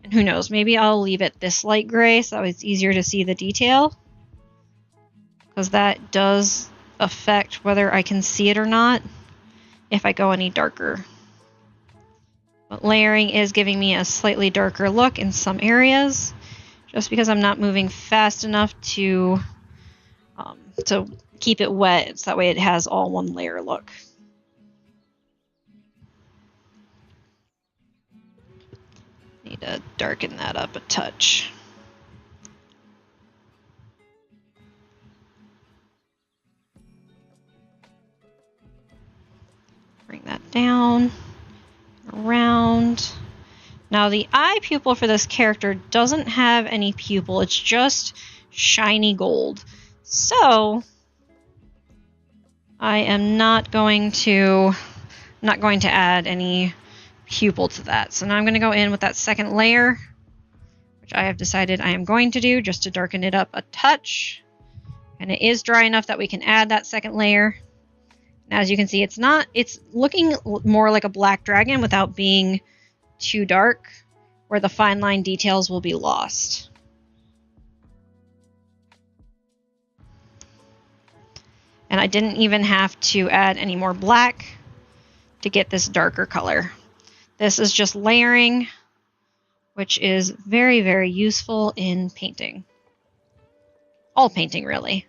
And who knows, maybe I'll leave it this light gray so it's easier to see the detail, because that does affect whether I can see it or not if I go any darker. But layering is giving me a slightly darker look in some areas, just because I'm not moving fast enough to keep it wet, so that way it has all one layer look. Need to darken that up a touch. Bring that down, around. Now the eye pupil for this character doesn't have any pupil, it's just shiny gold. So I am not going to add any pupil to that. So now I'm going to go in with that second layer, which I have decided I am going to do just to darken it up a touch. And it is dry enough that we can add that second layer. And as you can see, it's looking more like a black dragon without being too dark, where the fine line details will be lost. And I didn't even have to add any more black to get this darker color. This is just layering, which is very, very useful in painting. All painting, really.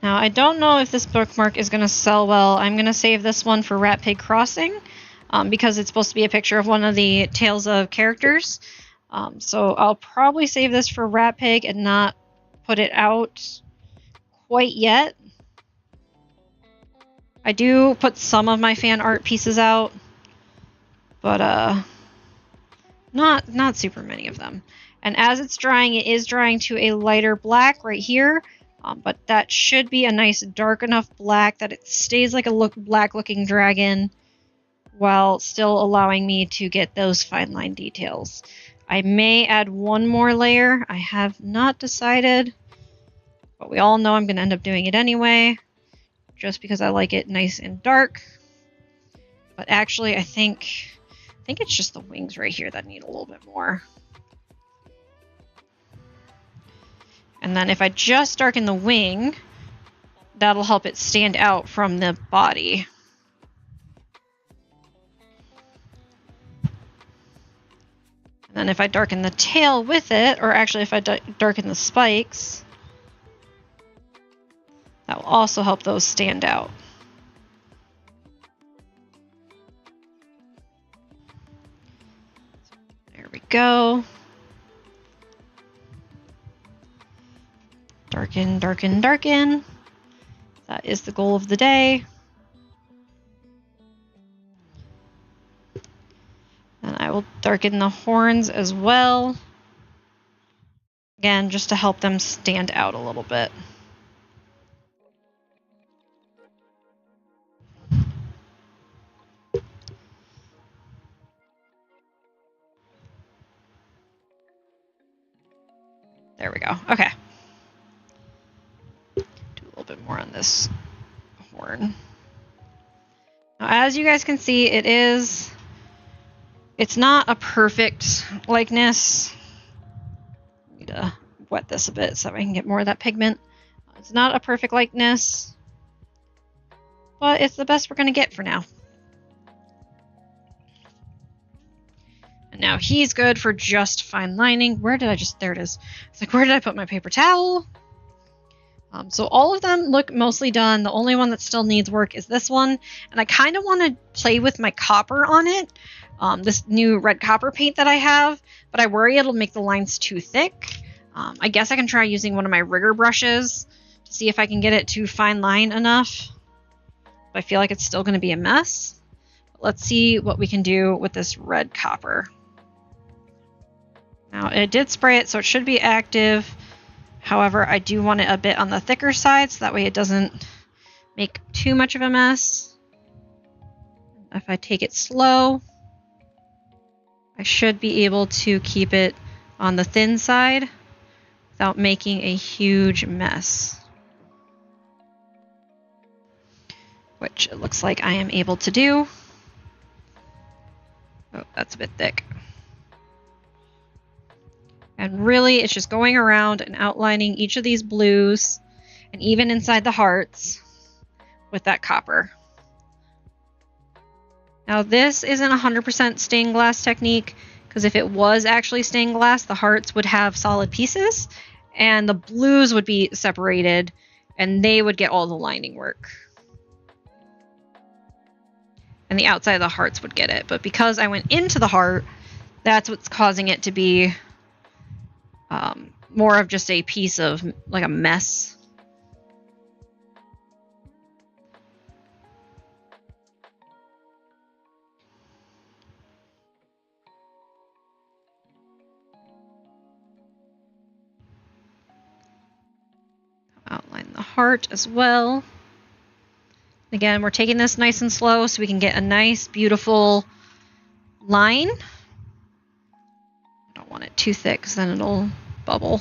Now, I don't know if this bookmark is going to sell well. I'm going to save this one for Rat Pig Crossing, because it's supposed to be a picture of one of the Tales of characters. So I'll probably save this for Rat Pig and not put it out quite yet. I do put some of my fan art pieces out, but not super many of them. And as it's drying, it is drying to a lighter black right here. But that should be a nice dark enough black that it stays like a black looking dragon while still allowing me to get those fine line details. I may add one more layer. I have not decided, but we all know I'm going to end up doing it anyway, just because I like it nice and dark. But actually, I think it's just the wings right here that need a little bit more. And then if I just darken the wing, that'll help it stand out from the body. And then if I darken the tail with it, or actually if I darken the spikes, that will also help those stand out. There we go. Darken, darken, darken. That is the goal of the day. And I will darken the horns as well. Again, just to help them stand out a little bit. There we go. Okay. Bit more on this horn. Now, as you guys can see, it's not a perfect likeness. I need to wet this a bit so I can get more of that pigment. It's not a perfect likeness, but it's the best we're going to get for now. And now he's good for just fine lining. There it is. It's like, where did I put my paper towel? So all of them look mostly done. The only one that still needs work is this one. And I kind of want to play with my copper on it. This new red copper paint that I have. But I worry it'll make the lines too thick. I guess I can try using one of my rigger brushes to see if I can get it to fine line enough. But I feel like it's still going to be a mess. But let's see what we can do with this red copper. Now, it did spray it, so it should be active. However, I do want it a bit on the thicker side, so that way it doesn't make too much of a mess. If I take it slow, I should be able to keep it on the thin side without making a huge mess. Which it looks like I am able to do. Oh, that's a bit thick. And really, it's just going around and outlining each of these blues, and even inside the hearts, with that copper. Now, this isn't 100% stained glass technique, because if it was actually stained glass, the hearts would have solid pieces, and the blues would be separated, and they would get all the lining work. And the outside of the hearts would get it. But because I went into the heart, that's what's causing it to be more of just a piece of, like, a mess. Outline the heart as well. Again, we're taking this nice and slow so we can get a nice, beautiful line. I don't want it too thick because then it'll bubble.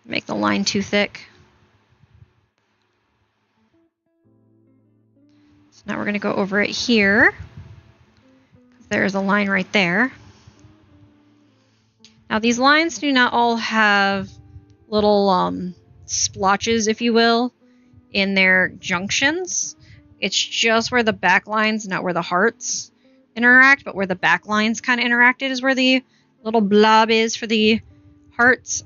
Make the line too thick. So now we're going to go over it here. There's a line right there. Now these lines do not all have little splotches, if you will, in their junctions. It's just where the back lines, not where the hearts interact, but where the back lines kind of interacted is where the little blob is for the hearts.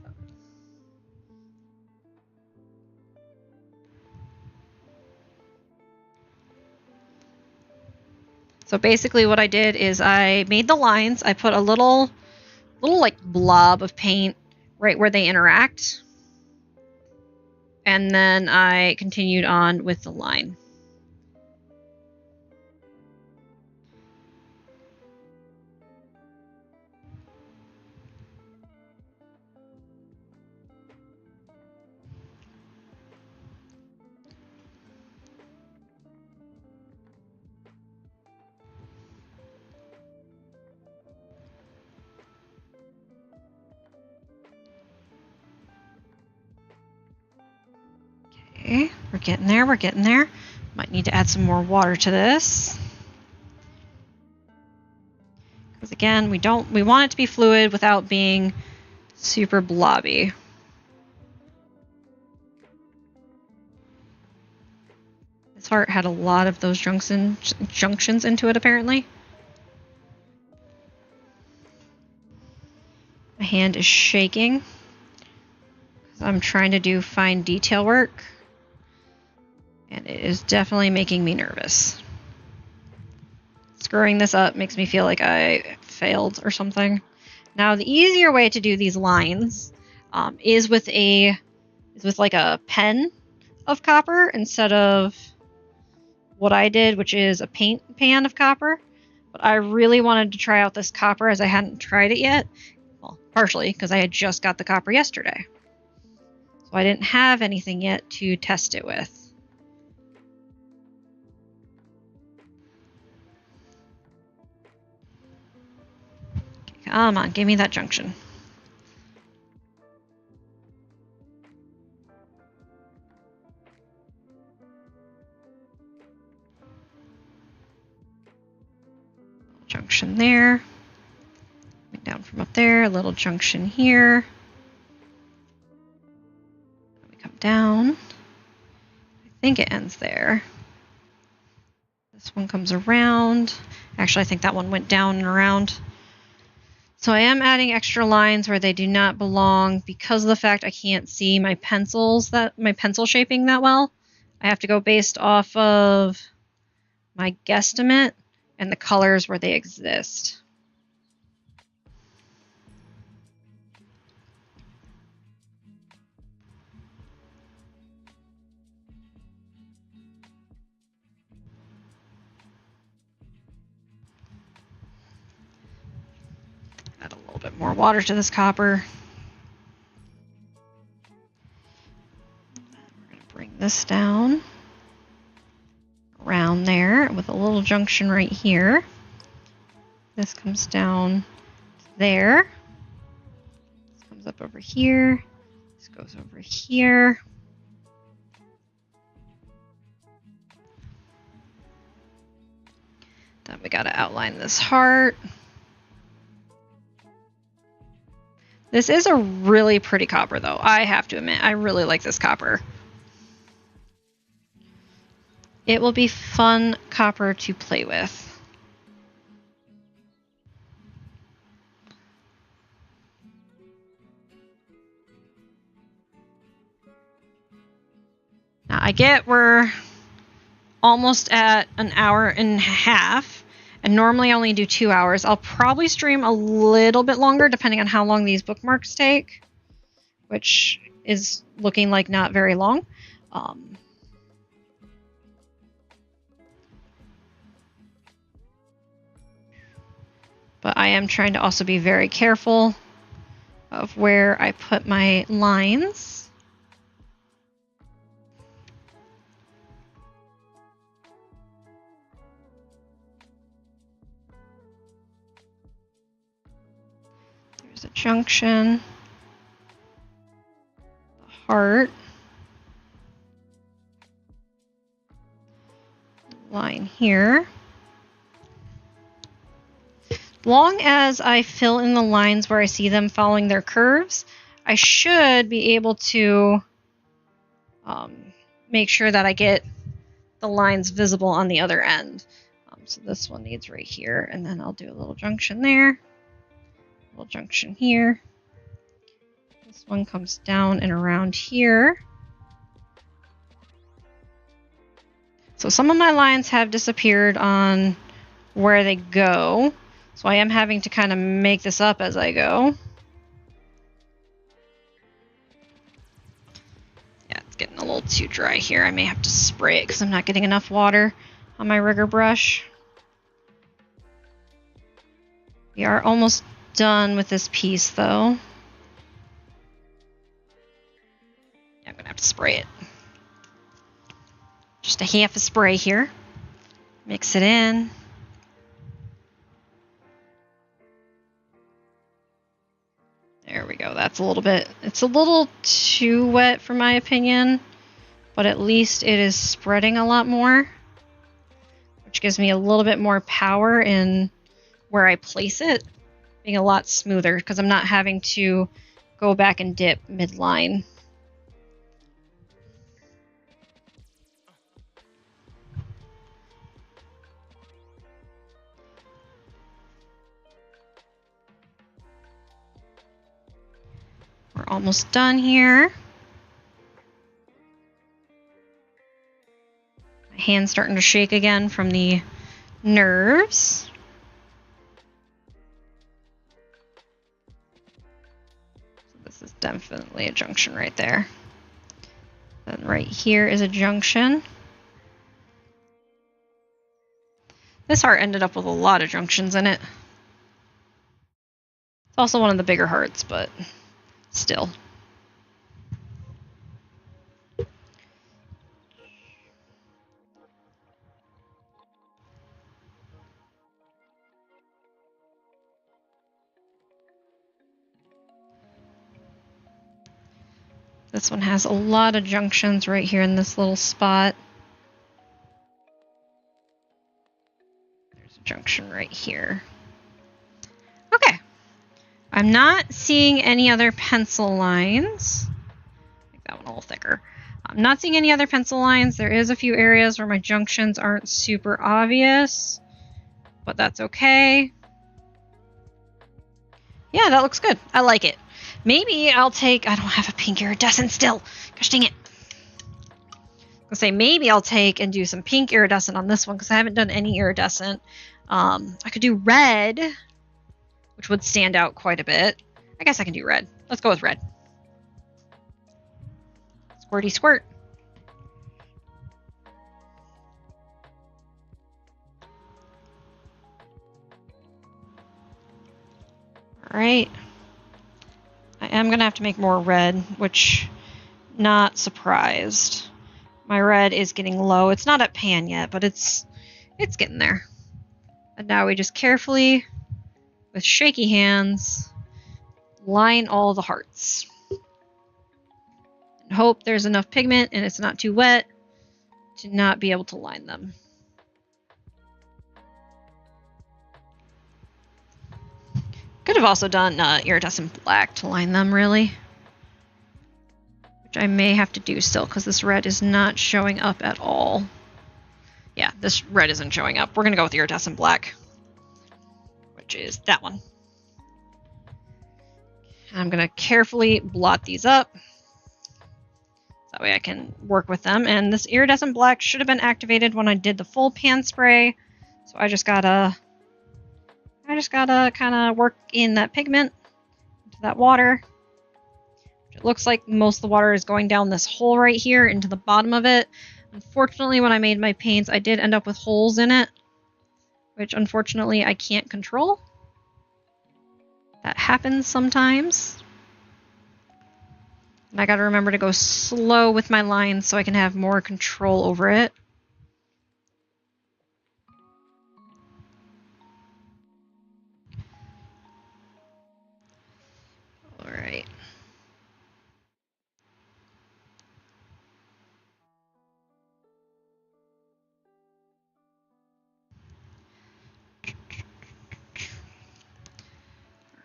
So basically what I did is I made the lines. I put a little like blob of paint right where they interact. And then I continued on with the line. Okay, we're getting there, we're getting there. Might need to add some more water to this. Because again, we want it to be fluid without being super blobby. This heart had a lot of those junctions into it, apparently. My hand is shaking. I'm trying to do fine detail work. And it is definitely making me nervous. Screwing this up makes me feel like I failed or something. Now, the easier way to do these lines is with like a pen of copper instead of what I did, which is a paint pan of copper. But I really wanted to try out this copper as I hadn't tried it yet. Well, partially because I had just got the copper yesterday. So I didn't have anything yet to test it with. Come on, give me that junction. Junction there. Down from up there, a little junction here. We come down. I think it ends there. This one comes around. Actually, I think that one went down and around. So I am adding extra lines where they do not belong because of the fact I can't see my pencil shaping that well. I have to go based off of my guesstimate and the colors where they exist. Add a little bit more water to this copper. We're going to bring this down around there with a little junction right here. This comes down there. This comes up over here. This goes over here. Then we got to outline this heart. This is a really pretty copper, though. I have to admit, I really like this copper. It will be fun copper to play with. Now, I get we're almost at an hour and a half, and normally I only do 2 hours. I'll probably stream a little bit longer depending on how long these bookmarks take, which is looking like not very long. But I am trying to also be very careful of where I put my lines. There's a junction, the heart, line here. Long as I fill in the lines where I see them following their curves, I should be able to make sure that I get the lines visible on the other end. So this one needs right here, and then I'll do a little junction there, a little junction here. This one comes down and around here. So some of my lines have disappeared on where they go. So I am having to kind of make this up as I go. Yeah, it's getting a little too dry here. I may have to spray it because I'm not getting enough water on my rigger brush. We are almost done with this piece though. Yeah, I'm gonna have to spray it. Just a half a spray here. Mix it in. There we go. That's a little bit, it's a little too wet for my opinion, but at least it is spreading a lot more, which gives me a little bit more power in where I place it, being a lot smoother because I'm not having to go back and dip midline. We're almost done here. My hand's starting to shake again from the nerves. So this is definitely a junction right there. Then right here is a junction. This heart ended up with a lot of junctions in it. It's also one of the bigger hearts, but still. This one has a lot of junctions right here in this little spot. There's a junction right here. Okay. I'm not seeing any other pencil lines. Make that one a little thicker. I'm not seeing any other pencil lines. There is a few areas where my junctions aren't super obvious, but that's okay. Yeah, that looks good. I like it. Maybe I'll take, I don't have a pink iridescent still. Gosh dang it. I'll say maybe I'll take and do some pink iridescent on this one because I haven't done any iridescent. I could do red, which would stand out quite a bit. I guess I can do red. Let's go with red. Squirty squirt. Alright. I am going to have to make more red, which, not surprised. My red is getting low. It's not at pan yet, but it's getting there. And now we just carefully, with shaky hands, line all the hearts. And hope there's enough pigment and it's not too wet to not be able to line them. Could have also done iridescent black to line them, really. Which I may have to do still, because this red is not showing up at all. Yeah, this red isn't showing up. We're going to go with iridescent black, which is that one. I'm going to carefully blot these up. That way I can work with them. And this iridescent black should have been activated when I did the full pan spray. So I just gotta kind of work in that pigment into that water. It looks like most of the water is going down this hole right here into the bottom of it. Unfortunately, when I made my paints, I did end up with holes in it, which unfortunately I can't control. That happens sometimes. And I gotta remember to go slow with my lines so I can have more control over it. Alright.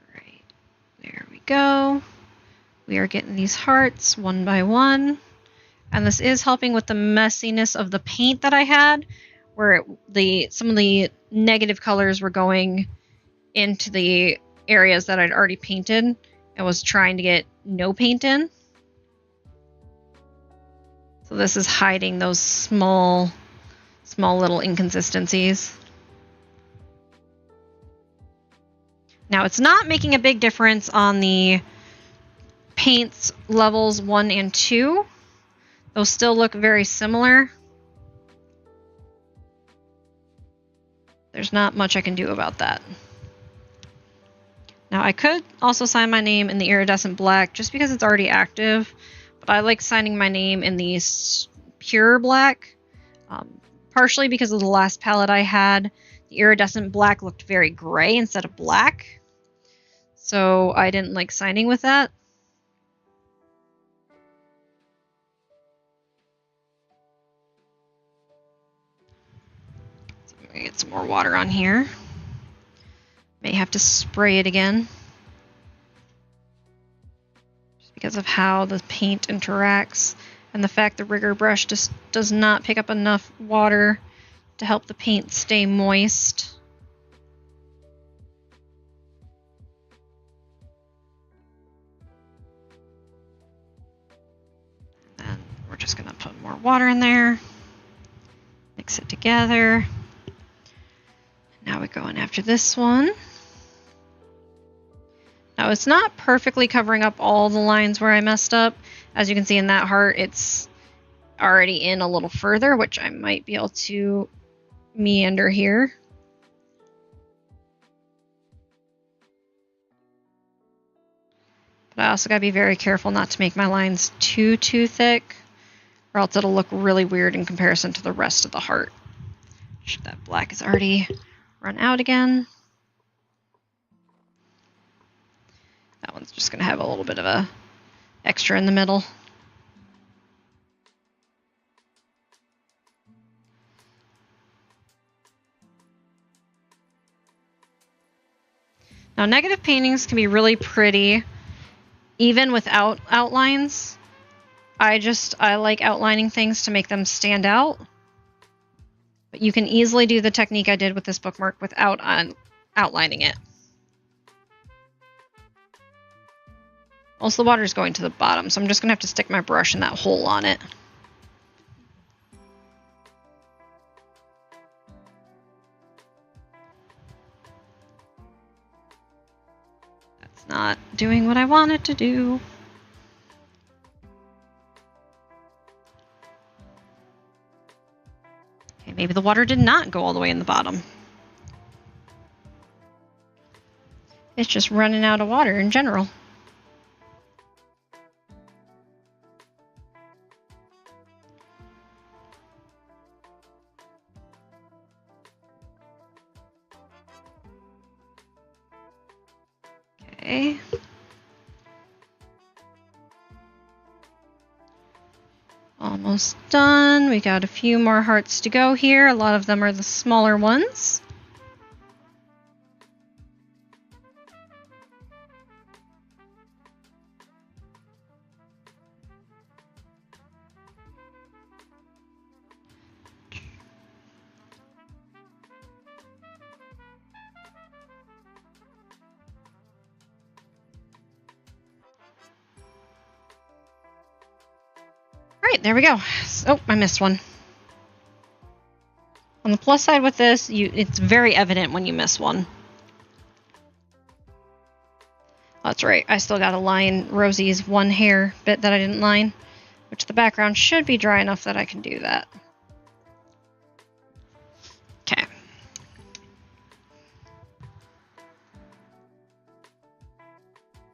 Alright, there we go. We are getting these hearts one by one. And this is helping with the messiness of the paint that I had, where some of the negative colors were going into the areas that I'd already painted and was trying to get no paint in. So this is hiding those small little inconsistencies. Now it's not making a big difference on the paints levels 1 and 2. Those still look very similar. There's not much I can do about that. Now I could also sign my name in the iridescent black just because it's already active, but I like signing my name in the pure black, partially because of the last palette I had. The iridescent black looked very gray instead of black, so I didn't like signing with that. So I'm gonna get some more water on here. May have to spray it again, just because of how the paint interacts and the fact the rigger brush just does not pick up enough water to help the paint stay moist. And we're just gonna put more water in there, mix it together. Now we go in after this one. Now it's not perfectly covering up all the lines where I messed up. As you can see in that heart, it's already in a little further, which I might be able to meander here. But I also gotta be very careful not to make my lines too thick, or else it'll look really weird in comparison to the rest of the heart. That black is already run out again. That one's just gonna have a little bit of a extra in the middle. Now, negative paintings can be really pretty, even without outlines. I like outlining things to make them stand out. But you can easily do the technique I did with this bookmark without outlining it. Most of the water is going to the bottom, so I'm just going to have to stick my brush in that hole on it. That's not doing what I want it to do. Okay, maybe the water did not go all the way in the bottom. It's just running out of water in general. Okay. Almost done. We got a few more hearts to go here. A lot of them are the smaller ones. Alright, there we go. Oh, I missed one. On the plus side with this, it's very evident when you miss one. That's right, I still gotta line Rosie's one hair bit that I didn't line, which the background should be dry enough that I can do that. Okay.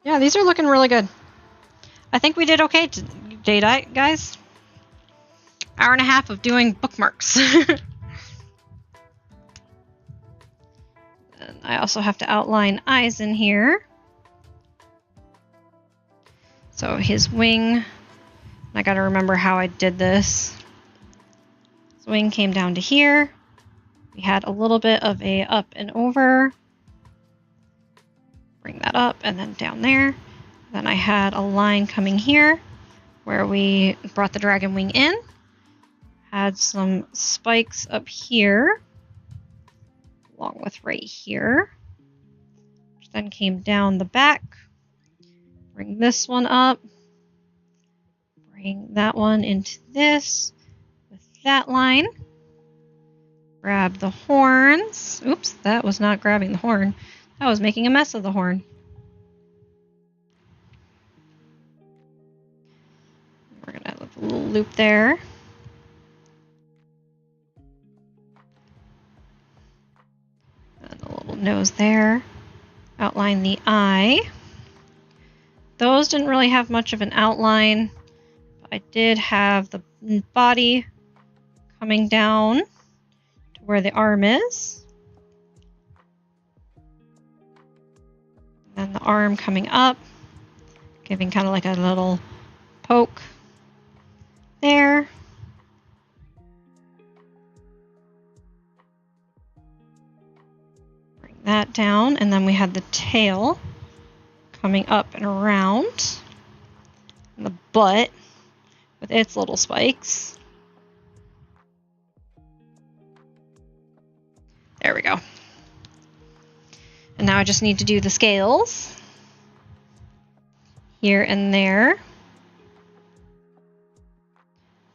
Yeah, these are looking really good. I think we did okay today, guys. Hour and a half of doing bookmarks. And I also have to outline eyes in here. So his wing, I gotta remember how I did this. His wing came down to here. We had a little bit of a up and over. Bring that up and then down there. Then I had a line coming here where we brought the dragon wing in. Had some spikes up here, along with right here, which then came down the back. Bring this one up. Bring that one into this with that line. Grab the horns. Oops, that was not grabbing the horn. That was making a mess of the horn. We're gonna have a little loop there. And a little nose there. Outline the eye. Those didn't really have much of an outline. But I did have the body coming down to where the arm is. And the arm coming up, giving kind of like a little poke there. Bring that down, and then we had the tail coming up and around. And the butt with its little spikes. There we go. And now I just need to do the scales here and there.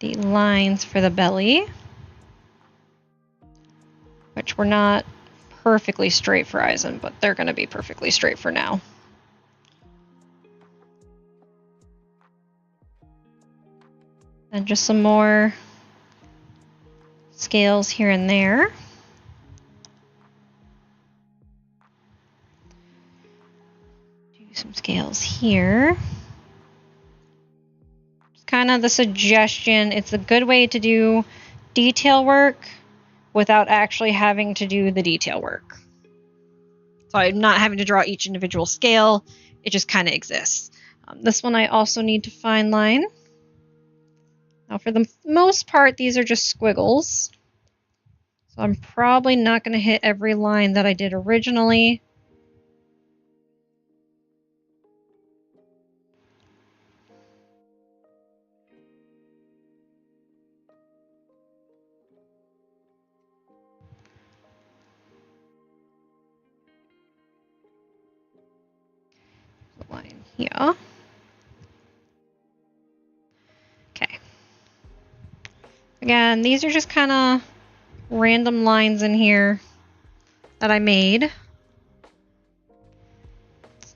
The lines for the belly, which were not perfectly straight for Eisen, but they're going to be perfectly straight for now. And just some more scales here and there. Do some scales here. Just kind of the suggestion. It's a good way to do detail work without actually having to do the detail work. So I'm not having to draw each individual scale. It just kind of exists. This one I also need to fine line. Now for the most part, these are just squiggles. So I'm probably not going to hit every line that I did originally. The line here. Okay. Again, these are just kind of random lines in here that I made.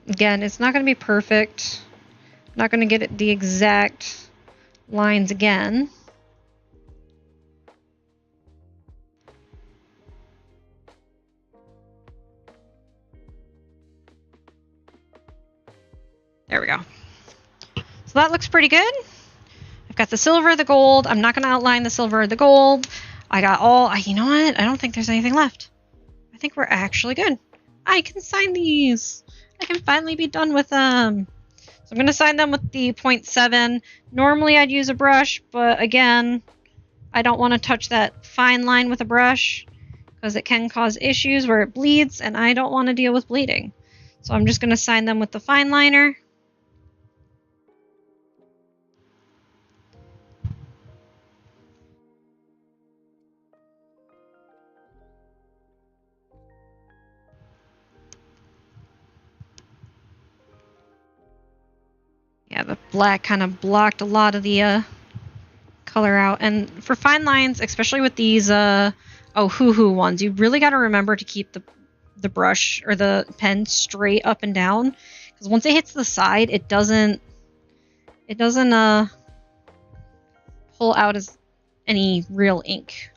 Again, it's not going to be perfect. I'm not going to get it the exact lines again. There we go. So that looks pretty good. I've got the silver, the gold. I'm not going to outline the silver or the gold. I got all... You know what? I don't think there's anything left. I think we're actually good. I can sign these. I can finally be done with them. So I'm going to sign them with the 0.7. Normally I'd use a brush, but again, I don't want to touch that fine line with a brush because it can cause issues where it bleeds, and I don't want to deal with bleeding. So I'm just going to sign them with the fine liner. Yeah, the black kind of blocked a lot of the color out. And for fine lines, especially with these hoo-hoo ones, you really got to remember to keep the brush or the pen straight up and down, because once it hits the side, it doesn't pull out as any real ink.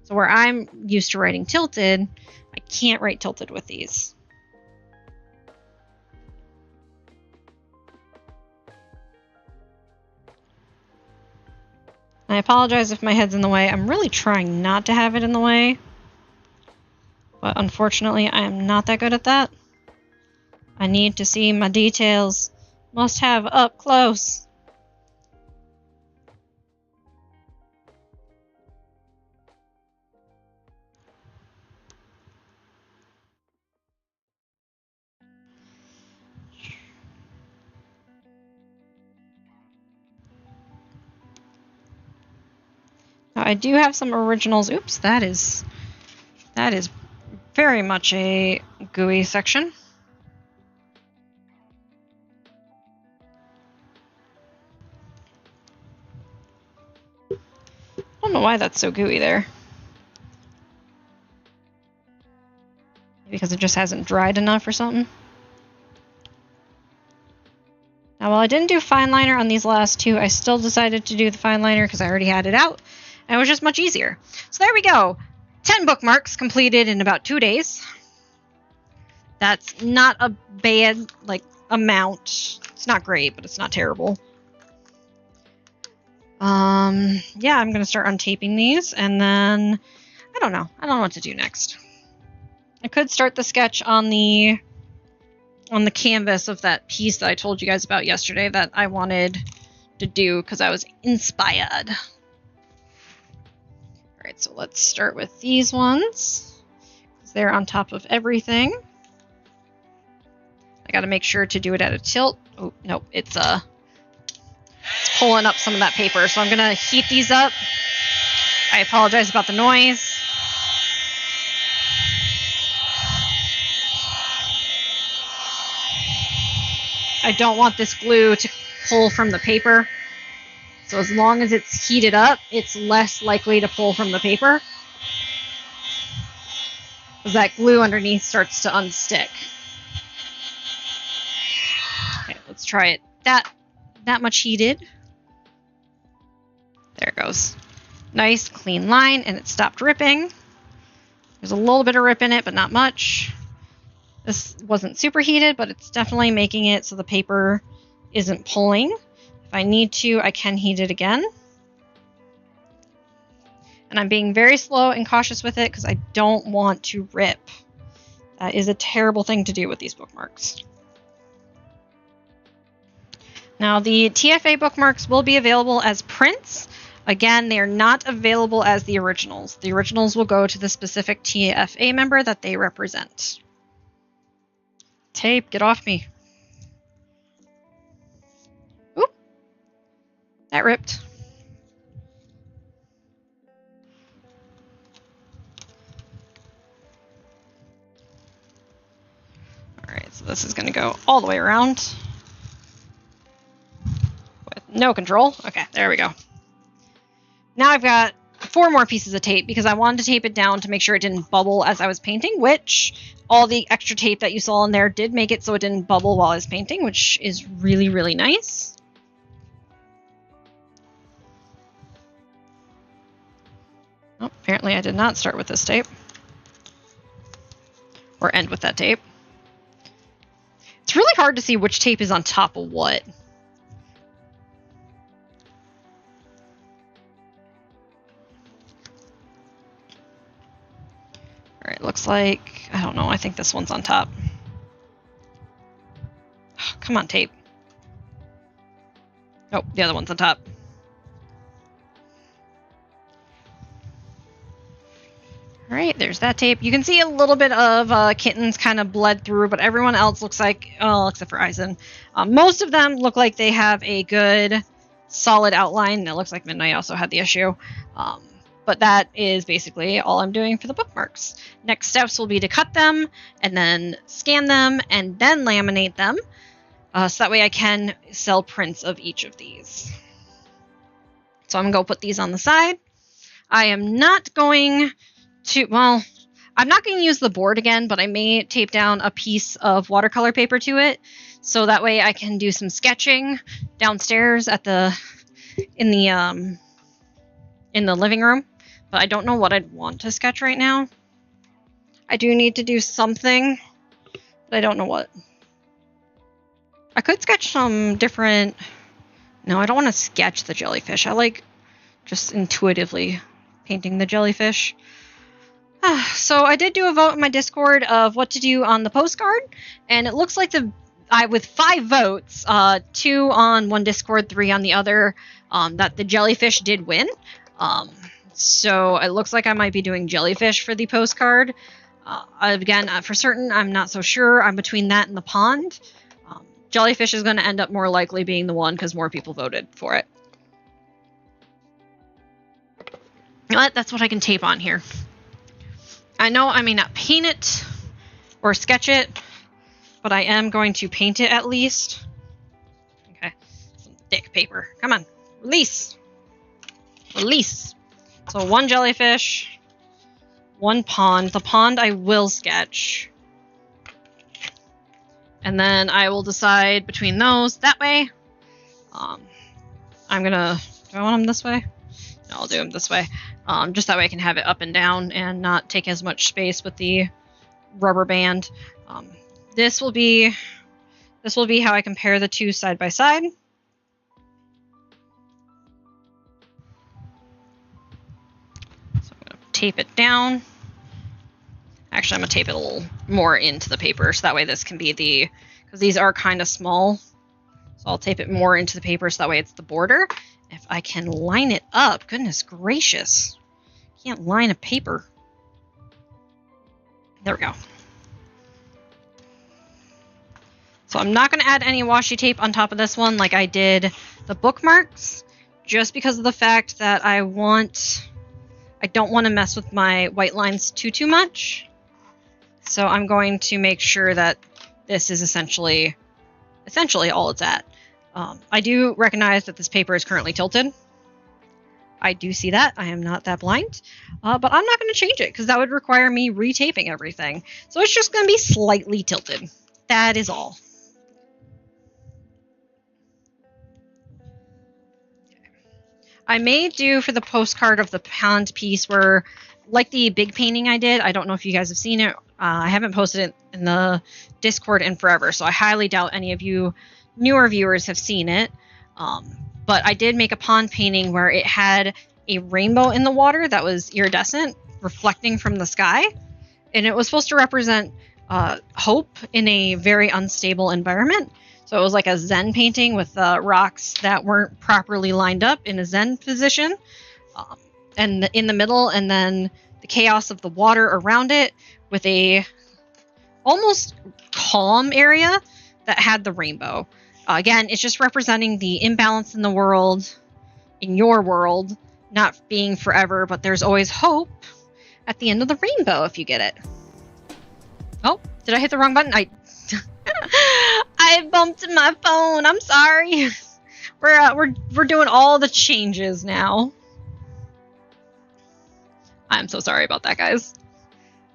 So where I'm used to writing tilted, I can't write tilted with these. I apologize if my head's in the way. I'm really trying not to have it in the way. But unfortunately, I am not that good at that. I need to see my details. Must have up close. Now, I do have some originals. Oops, that is very much a gooey section. I don't know why that's so gooey there. Because it just hasn't dried enough or something. Now, while I didn't do fine liner on these last two, I still decided to do the fine liner because I already had it out, and it was just much easier. So there we go. 10 bookmarks completed in about 2 days. That's not a bad, amount. It's not great, but it's not terrible. Yeah, I'm going to start untaping these, and then, I don't know. I don't know what to do next. I could start the sketch on the canvas of that piece that I told you guys about yesterday that I wanted to do because I was inspired. Alright, so let's start with these ones, because they're on top of everything. I gotta make sure to do it at a tilt. Oh, no, it's pulling up some of that paper, so I'm gonna heat these up. I apologize about the noise. I don't want this glue to pull from the paper. So as long as it's heated up, it's less likely to pull from the paper, because that glue underneath starts to unstick. Okay, let's try it that much heated. There it goes. Nice clean line, and it stopped ripping. There's a little bit of rip in it, but not much. This wasn't super heated, but it's definitely making it so the paper isn't pulling. If I need to, I can heat it again. And I'm being very slow and cautious with it because I don't want to rip. That is a terrible thing to do with these bookmarks. Now, the TFA bookmarks will be available as prints. Again, they are not available as the originals. The originals will go to the specific TFA member that they represent. Tape, get off me. Oop. That ripped. Alright, so this is going to go all the way around. With no control. Okay, there we go. Now I've got 4 more pieces of tape because I wanted to tape it down to make sure it didn't bubble as I was painting, which all the extra tape that you saw in there did make it so it didn't bubble while I was painting, which is really, really nice. Oh, apparently I did not start with this tape. Or end with that tape. It's really hard to see which tape is on top of what. Alright, looks like... I don't know, I think this one's on top. Oh, come on, tape. Oh, the other one's on top. Alright, there's that tape. You can see a little bit of kittens kind of bled through, but everyone else looks like... Oh, except for Eisen. Most of them look like they have a good, solid outline. And it looks like Midnight also had the issue. But that is basically all I'm doing for the bookmarks. Next steps will be to cut them, and then scan them, and then laminate them. So that way I can sell prints of each of these. So I'm going to go put these on the side. I am not going to, well, I'm not going to use the board again, but I may tape down a piece of watercolor paper to it. So that way I can do some sketching downstairs at in the living room. But I don't know what I'd want to sketch right now. I do need to do something, but I don't know what. I could sketch some different... No, I don't want to sketch the jellyfish. I like just intuitively painting the jellyfish. So I did do a vote in my Discord of what to do on the postcard, and it looks like with 5 votes, 2 on one Discord, 3 on the other, that the jellyfish did win. So it looks like I might be doing jellyfish for the postcard. Again, for certain, I'm not so sure. I'm between that and the pond. Jellyfish is going to end up more likely being the one because more people voted for it. But that's what I can tape on here. I know I may not paint it or sketch it, but I am going to paint it at least. Okay, some thick paper. Come on, release. Release. So 1 jellyfish, 1 pond. The pond I will sketch. And then I will decide between those that way. I'm gonna... Do I want them this way? No, I'll do them this way. Just that way I can have it up and down and not take as much space with the rubber band. This will be how I compare the 2 side by side. So I'm gonna tape it down. Actually, I'm going to tape it a little more into the paper, so that way this can be because these are kind of small. So I'll tape it more into the paper, so that way it's the border. If I can line it up, goodness gracious. Can't line a paper. There we go. So I'm not going to add any washi tape on top of this one like I did the bookmarks, just because of the fact that I don't want to mess with my white lines too much. So I'm going to make sure that this is essentially all it's at. I do recognize that this paper is currently tilted. I do see that. I am not that blind. But I'm not going to change it because that would require me retaping everything. So it's just going to be slightly tilted. That is all. I may do for the postcard of the pond piece where, like the big painting I did, I don't know if you guys have seen it. I haven't posted it in the Discord in forever, so I highly doubt any of you newer viewers have seen it. But I did make a pond painting where it had a rainbow in the water that was iridescent, reflecting from the sky. And it was supposed to represent hope in a very unstable environment. So it was like a Zen painting with rocks that weren't properly lined up in a Zen position. And in the middle, and then the chaos of the water around it with a almost calm area that had the rainbow. Again, it's just representing the imbalance in the world, in your world, not being forever, but there's always hope at the end of the rainbow if you get it. Oh, did I hit the wrong button? I bumped my phone. I'm sorry. We're doing all the changes now. I'm so sorry about that, guys.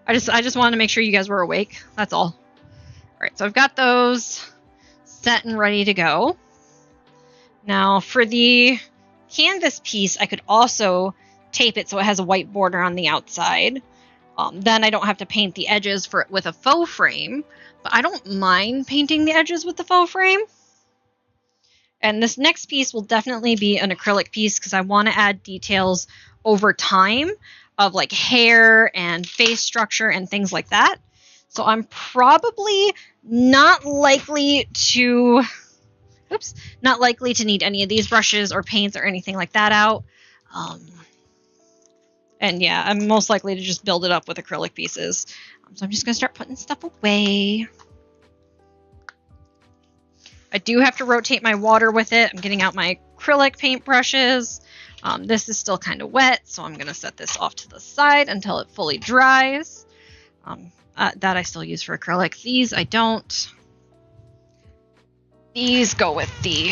I just wanted to make sure you guys were awake. That's all. All right, so I've got those set and ready to go. Now, for the canvas piece, I could also tape it so it has a white border on the outside. Then I don't have to paint the edges for it with a faux frame, but I don't mind painting the edges with the faux frame. And this next piece will definitely be an acrylic piece because I want to add details over time of like hair and face structure and things like that. So I'm probably not likely to, not likely to need any of these brushes or paints or anything like that out. And yeah, I'm most likely to just build it up with acrylic pieces. So I'm just going to start putting stuff away. I do have to rotate my water with it. I'm getting out my acrylic paint brushes. This is still kind of wet, so I'm going to set this off to the side until it fully dries. That I still use for acrylic. These I don't. These go with the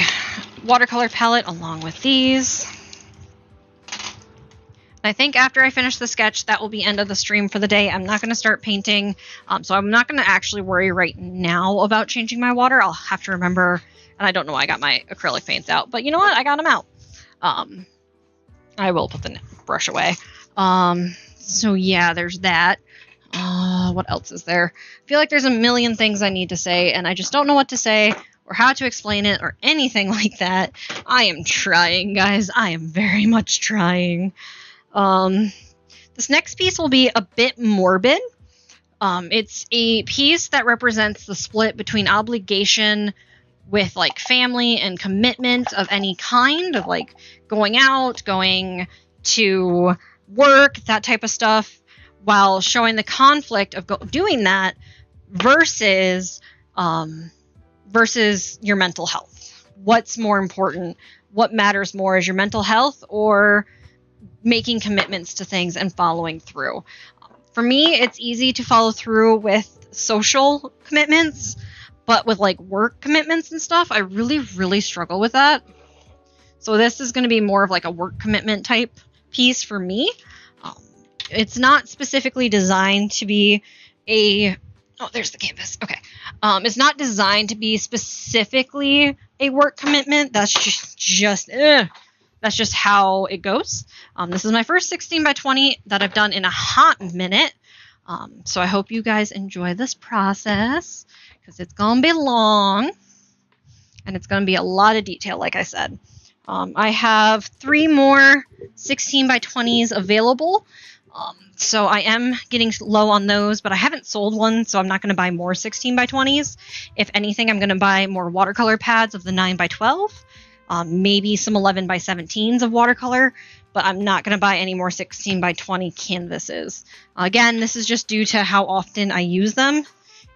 watercolor palette along with these. I think after I finish the sketch, that will be end of the stream for the day. I'm not going to start painting, so I'm not going to actually worry right now about changing my water. I'll have to remember, and I don't know why I got my acrylic paints out, but you know what? I got them out. I will put the brush away. So yeah, there's that. What else is there? I feel like there's a million things I need to say, and I just don't know what to say or how to explain it or anything like that. I am trying, guys. I am very much trying. This next piece will be a bit morbid. It's a piece that represents the split between obligation with like family and commitment of any kind, of like going out, going to work, that type of stuff, while showing the conflict of doing that versus your mental health. What's more important? What matters more, is your mental health or making commitments to things and following through? For me, it's easy to follow through with social commitments, but with like work commitments and stuff, I really struggle with that. So this is going to be more of like a work commitment type piece for me. It's not specifically designed to be a... Oh, there's the canvas. Okay. It's not designed to be specifically a work commitment. That's just how it goes. This is my first 16 by 20 that I've done in a hot minute. So I hope you guys enjoy this process because it's going to be long and it's going to be a lot of detail, like I said. I have 3 more 16 by 20s available. So I am getting low on those, but I haven't sold one, so I'm not going to buy more 16 by 20s. If anything, I'm going to buy more watercolor pads of the 9 by 12. Maybe some 11 by 17s of watercolor, but I'm not going to buy any more 16 by 20 canvases. Again, this is just due to how often I use them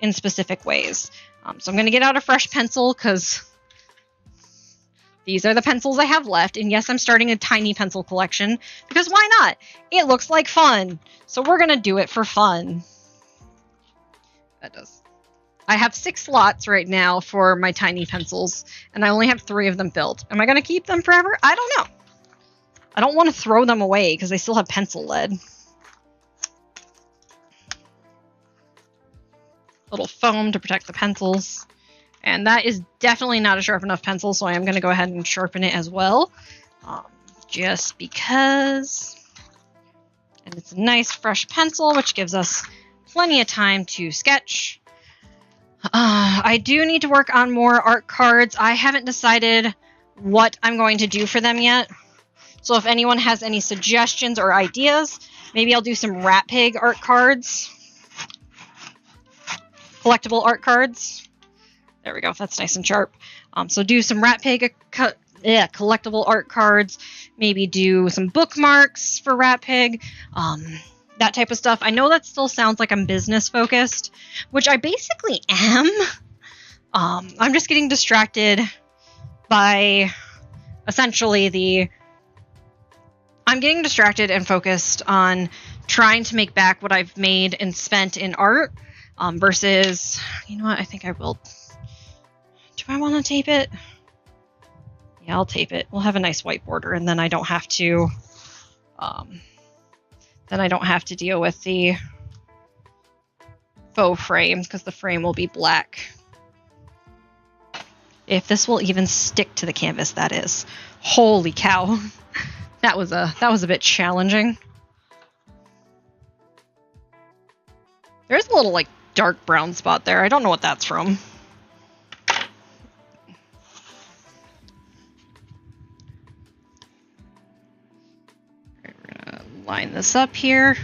in specific ways. So I'm going to get out a fresh pencil because these are the pencils I have left. And yes, I'm starting a tiny pencil collection because why not? It looks like fun. So we're going to do it for fun. That does. I have 6 slots right now for my tiny pencils, and I only have 3 of them filled. Am I going to keep them forever? I don't know. I don't want to throw them away because they still have pencil lead. Little foam to protect the pencils. And that is definitely not a sharp enough pencil, so I am going to go ahead and sharpen it as well. Just because. And it's a nice fresh pencil, which gives us plenty of time to sketch. I do need to work on more art cards. I haven't decided what I'm going to do for them yet. So if anyone has any suggestions or ideas, maybe I'll do some Rat Pig art cards. Collectible art cards. There we go. That's nice and sharp. So do some Rat Pig collectible art cards. Maybe do some bookmarks for Rat Pig. That type of stuff. I know that still sounds like I'm business focused, which I basically am. I'm just getting distracted by essentially I'm getting distracted and focused on trying to make back what I've made and spent in art versus, you know what, I think I will. Do I want to tape it? Yeah, I'll tape it. We'll have a nice white border and then I don't have to deal with the faux frame because the frame will be black. If this will even stick to the canvas, that is. Holy cow. That was a bit challenging. There's a little, like, dark brown spot there. I don't know what that's from. We're gonna line this up here.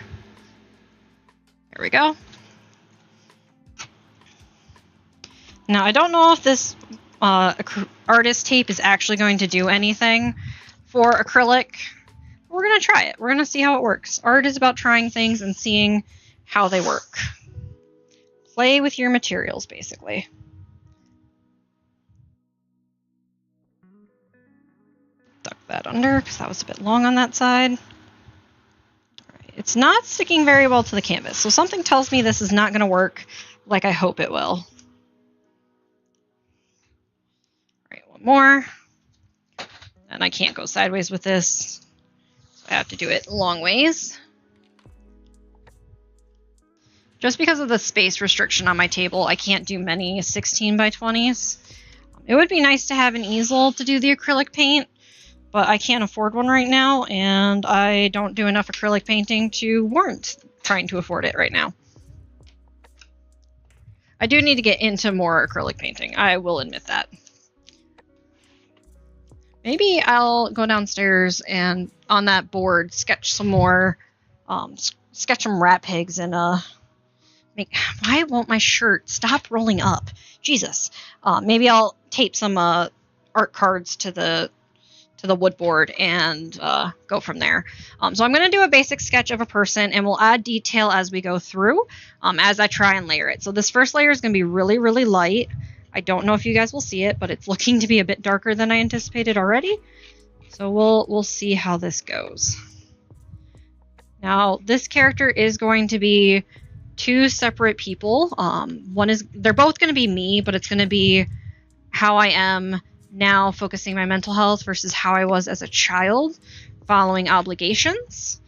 There we go. Now, I don't know if this artist tape is actually going to do anything for acrylic. We're going to try it. We're going to see how it works. Art is about trying things and seeing how they work. Play with your materials, basically. Duck that under, because that was a bit long on that side. Right. It's not sticking very well to the canvas, so something tells me this is not going to work like I hope it will. Right, one more. And I can't go sideways with this. I have to do it long ways. Just because of the space restriction on my table, I can't do many 16 by 20s. It would be nice to have an easel to do the acrylic paint, but I can't afford one right now, and I don't do enough acrylic painting to warrant trying to afford it right now. I do need to get into more acrylic painting, I will admit that. Maybe I'll go downstairs and on that board sketch some more, sketch some rat pigs and why won't my shirt stop rolling up? Jesus. Maybe I'll tape some art cards to the wood board and go from there. So I'm going to do a basic sketch of a person, and we'll add detail as we go through, as I try and layer it. So this first layer is going to be really, really light. I don't know if you guys will see it, but it's looking to be a bit darker than I anticipated already. So we'll see how this goes. Now, this character is going to be two separate people. They're both going to be me, but it's going to be how I am now focusing my mental health versus how I was as a child following obligations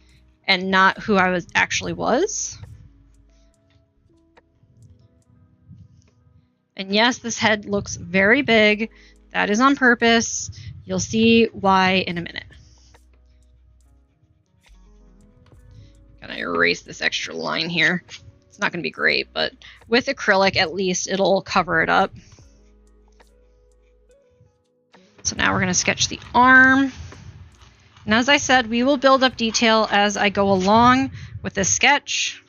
and not who I actually was. And yes, this head looks very big. That is on purpose. You'll see why in a minute. I'm gonna erase this extra line here. It's not gonna be great, but with acrylic, at least it'll cover it up. So now we're gonna sketch the arm. And as I said, we will build up detail as I go along with this sketch.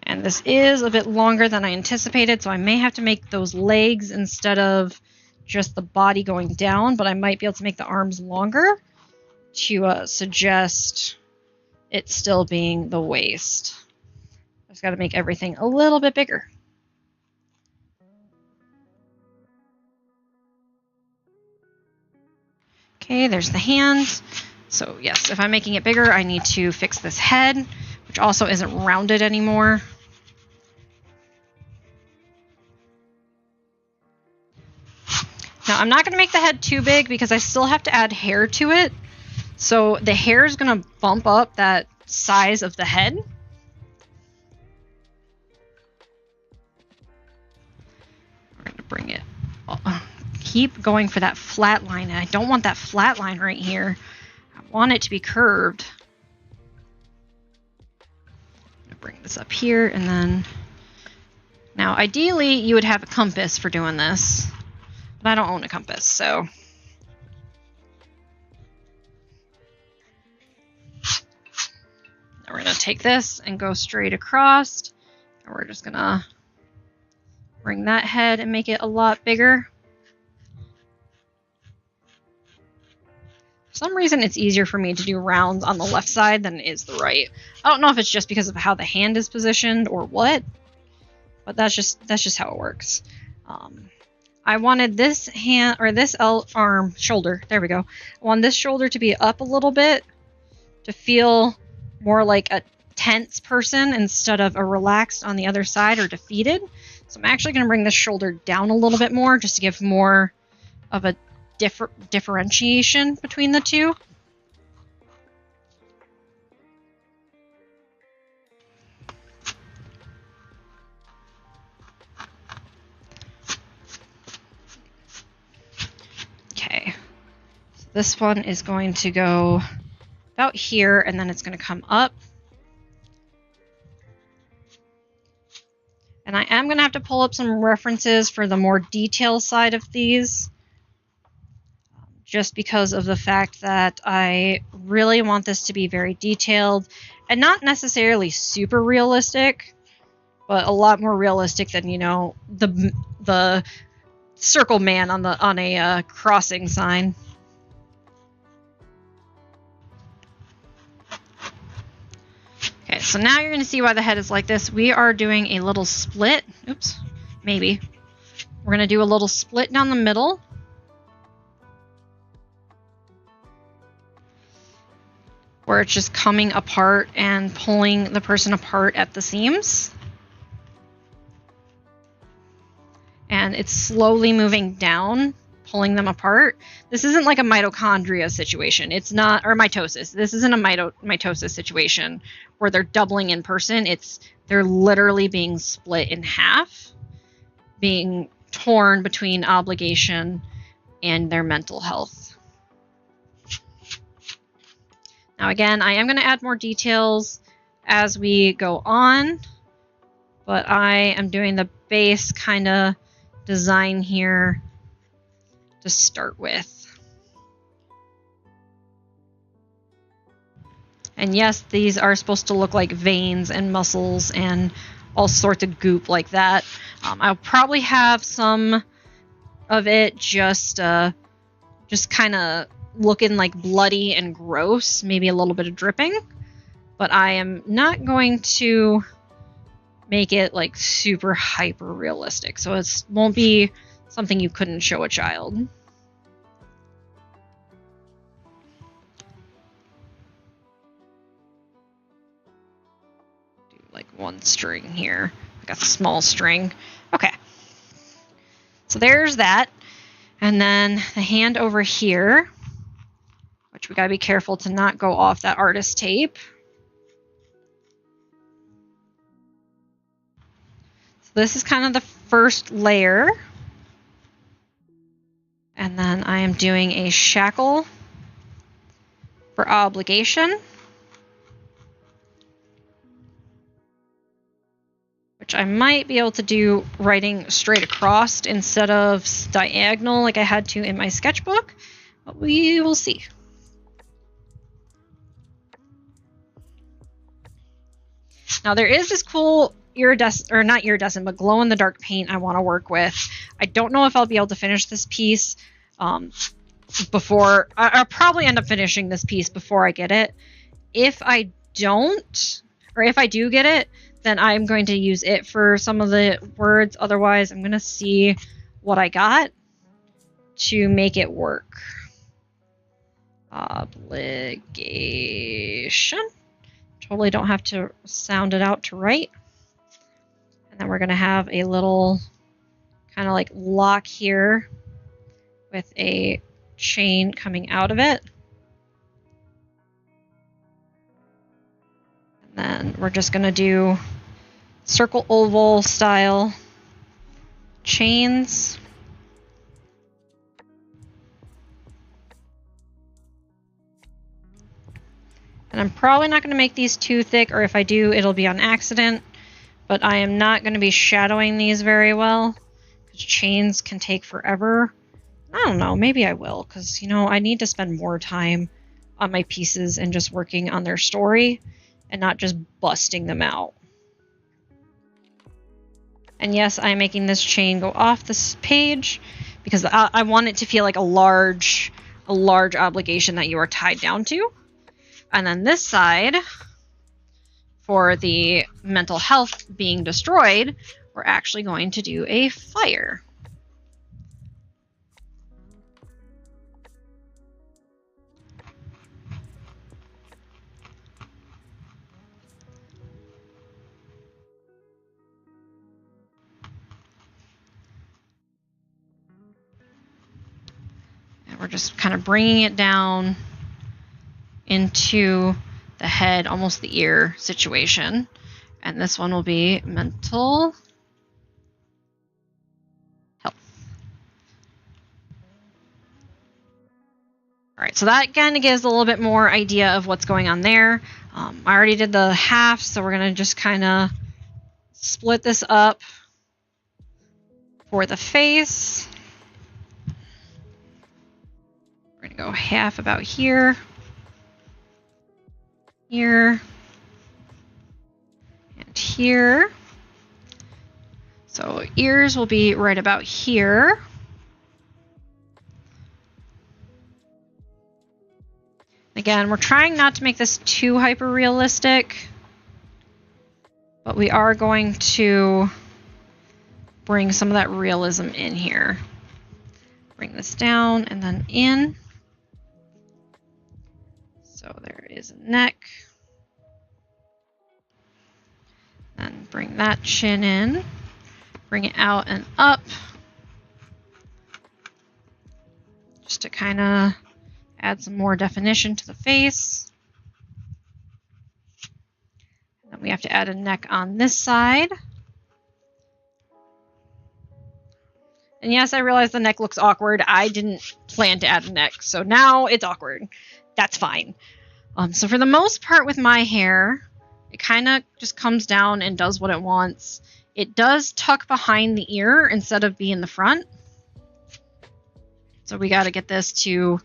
And this is a bit longer than I anticipated, so I may have to make those legs instead of just the body going down, but I might be able to make the arms longer to suggest it still being the waist. I've just got to make everything a little bit bigger. Okay, there's the hands. So yes, if I'm making it bigger, I need to fix this head, which also isn't rounded anymore. Now, I'm not going to make the head too big because I still have to add hair to it. So the hair is going to bump up that size of the head. We're going to bring it, keep going for that flat line. And I don't want that flat line right here. I want it to be curved. I'm going to bring this up here and then... Now, ideally, you would have a compass for doing this. But I don't own a compass, so... Now we're going to take this and go straight across. And we're just going to bring that head and make it a lot bigger. For some reason, it's easier for me to do rounds on the left side than it is the right. I don't know if it's just because of how the hand is positioned or what, but that's just how it works. I wanted this hand, or this arm, shoulder, there we go. I want this shoulder to be up a little bit to feel more like a tense person instead of a relaxed on the other side or defeated. So I'm actually going to bring this shoulder down a little bit more just to give more of a differentiation between the two. This one is going to go about here, and then it's going to come up. And I am going to have to pull up some references for the more detailed side of these, just because of the fact that I really want this to be very detailed and not necessarily super realistic, but a lot more realistic than, you know, the circle man on a crossing sign. Okay, so now you're going to see why the head is like this. We are doing a little split. Oops, maybe. We're going to do a little split down the middle. Where it's just coming apart and pulling the person apart at the seams. And it's slowly moving down, pulling them apart. This isn't like a mitochondria situation. It's not, or mitosis. This isn't a mitosis situation where they're doubling in person. They're literally being split in half, being torn between obligation and their mental health. Now again, I am going to add more details as we go on, but I am doing the base kind of design here to start with. And yes, these are supposed to look like veins and muscles and all sorts of goop like that. I'll probably have some of it just kind of looking like bloody and gross, maybe a little bit of dripping, but I am not going to make it like super hyper realistic, so it won't be something you couldn't show a child. Do like one string here, like a small string. Okay, so there's that, and then the hand over here, which we gotta be careful to not go off that artist tape. So this is kind of the first layer. And then I am doing a shackle for obligation, which I might be able to do writing straight across instead of diagonal like I had to in my sketchbook, but we will see. Now there is this cool iridescent, or not iridescent, but glow-in-the-dark paint I want to work with. I don't know if I'll be able to finish this piece before. I'll probably end up finishing this piece before I get it. If I don't, or if I do get it, then I'm going to use it for some of the words. Otherwise, I'm going to see what I got to make it work. Obligation. Totally don't have to sound it out to write. And then we're going to have a little kind of like lock here with a chain coming out of it. And then we're just going to do circle oval style chains. And I'm probably not going to make these too thick, or if I do, it'll be on accident. But I am not going to be shadowing these very well, because chains can take forever. I don't know, maybe I will, because, you know, I need to spend more time on my pieces and just working on their story, and not just busting them out. And yes, I'm making this chain go off this page, because I want it to feel like a large obligation that you are tied down to. And then this side, for the mental health being destroyed, we're actually going to do a fire. And we're just kind of bringing it down into the head, almost the ear situation. And this one will be mental health. Alright, so that kind of gives a little bit more idea of what's going on there. I already did the half, so we're going to just kind of split this up for the face. We're going to go half about here, here, and here. So ears will be right about here. Again, we're trying not to make this too hyper-realistic, but we are going to bring some of that realism in here. Bring this down and then in. So there is a neck. Then bring that chin in. Bring it out and up. Just to kind of add some more definition to the face. And then we have to add a neck on this side. And yes, I realize the neck looks awkward. I didn't plan to add a neck, so now it's awkward. That's fine. So for the most part with my hair, it kind of just comes down and does what it wants. It does tuck behind the ear instead of be in the front. So we got to get this to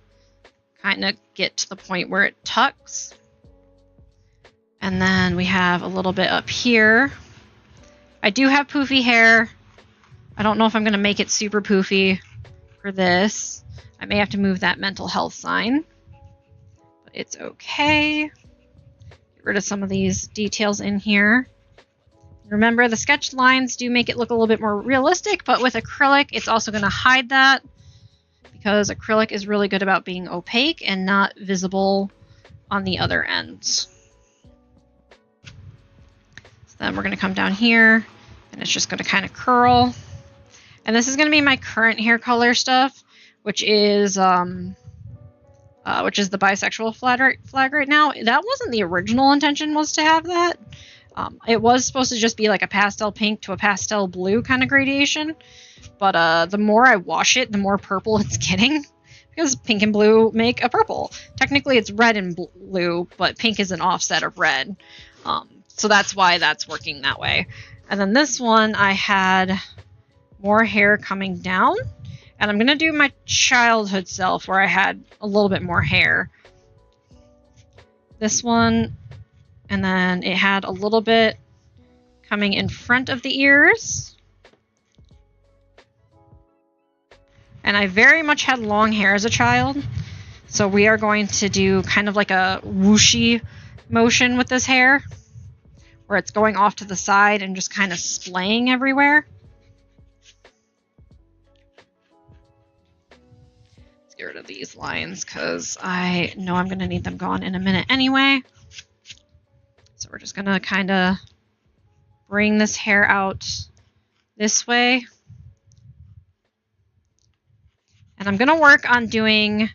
kind of get to the point where it tucks. And then we have a little bit up here. I do have poofy hair. I don't know if I'm going to make it super poofy for this. I may have to move that mental health sign. But it's okay. Get rid of some of these details in here. Remember, the sketched lines do make it look a little bit more realistic, but with acrylic, it's also going to hide that because acrylic is really good about being opaque and not visible on the other ends. So then we're going to come down here, and it's just going to kind of curl. And this is going to be my current hair color stuff, which is the bisexual flag right now. That wasn't the original intention, was to have that. It was supposed to just be like a pastel pink to a pastel blue kind of gradation. But the more I wash it, the more purple it's getting. Because pink and blue make a purple. Technically it's red and blue, but pink is an offset of red. So that's why that's working that way. And then this one, I had more hair coming down. And I'm going to do my childhood self where I had a little bit more hair. This one, and then it had a little bit coming in front of the ears. And I very much had long hair as a child. So we are going to do kind of like a whooshy motion with this hair, where it's going off to the side and just kind of splaying everywhere. Let's get rid of these lines because I know I'm going to need them gone in a minute anyway. So we're just going to kind of bring this hair out this way. And I'm going to work on doing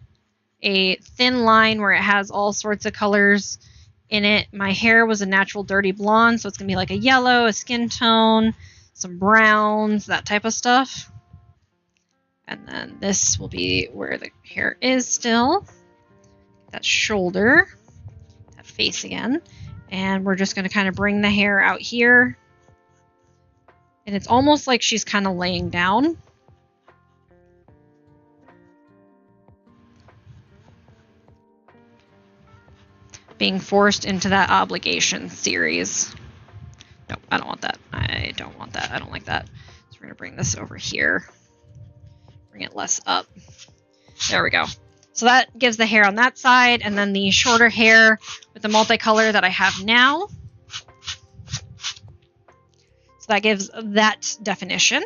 a thin line where it has all sorts of colors in it. My hair was a natural dirty blonde, so it's going to be like a yellow, a skin tone, some browns, that type of stuff. And then this will be where the hair is still. That shoulder, that face again. And we're just going to kind of bring the hair out here. And it's almost like she's kind of laying down. Being forced into that obligation series. Nope, I don't want that. I don't want that. I don't like that. So we're going to bring this over here. Bring it less up. There we go. So that gives the hair on that side, and then the shorter hair with the multicolor that I have now. So that gives that definition.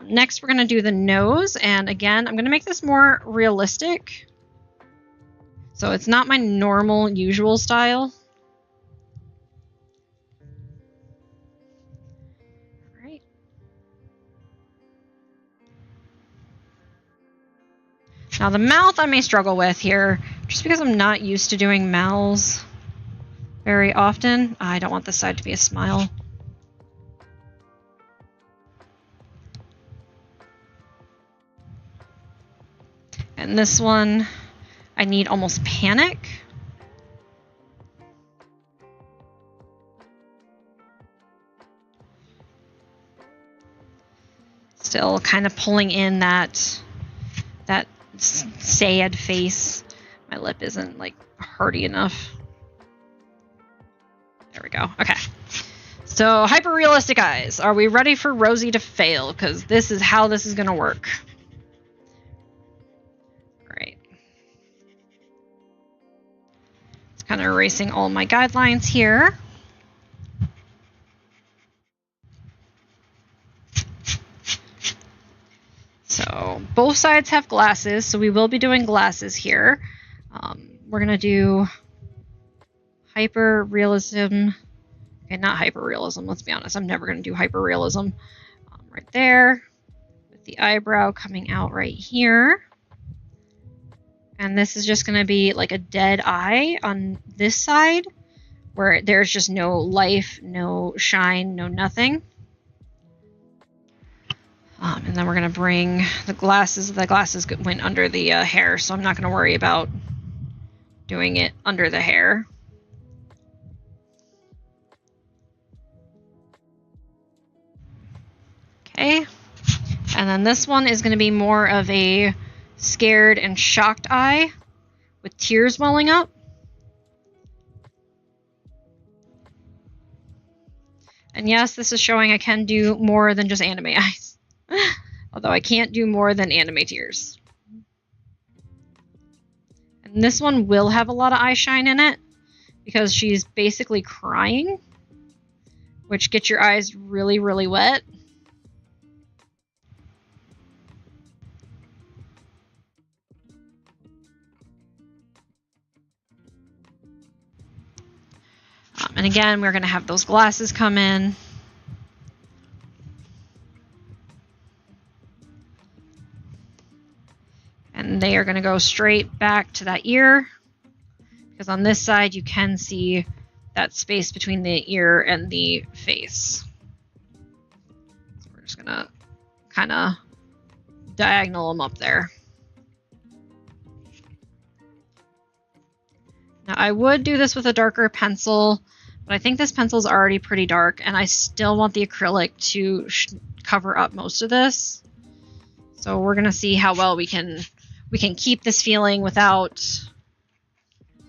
Next, we're going to do the nose, and again, I'm going to make this more realistic. So it's not my normal, usual style. All right. Now the mouth I may struggle with here, just because I'm not used to doing mouths very often. I don't want this side to be a smile. And this one, I need almost panic. Still kind of pulling in that sad face. My lip isn't like hearty enough. There we go. Okay. So hyper-realistic eyes. Are we ready for Rosie to fail? Because this is how this is going to work. All right. It's kind of erasing all my guidelines here. So both sides have glasses, so we will be doing glasses here. We're going to do hyper-realism. Okay, not hyper-realism, let's be honest. I'm never going to do hyper-realism. Right there, with the eyebrow coming out right here. And this is just going to be like a dead eye on this side, where there's just no life, no shine, no nothing. And then we're going to bring the glasses. The glasses went under the hair, so I'm not going to worry about doing it under the hair. Okay. And then this one is going to be more of a scared and shocked eye with tears welling up. And yes, this is showing I can do more than just anime eyes. Although I can't do more than anime tears. And this one will have a lot of eye shine in it because she's basically crying, which gets your eyes really, really wet. And again, we're going to have those glasses come in. And they are going to go straight back to that ear. Because on this side, you can see that space between the ear and the face. So we're just going to kind of diagonal them up there. Now, I would do this with a darker pencil, but I think this pencil is already pretty dark, and I still want the acrylic to cover up most of this. So we're going to see how well we can keep this feeling without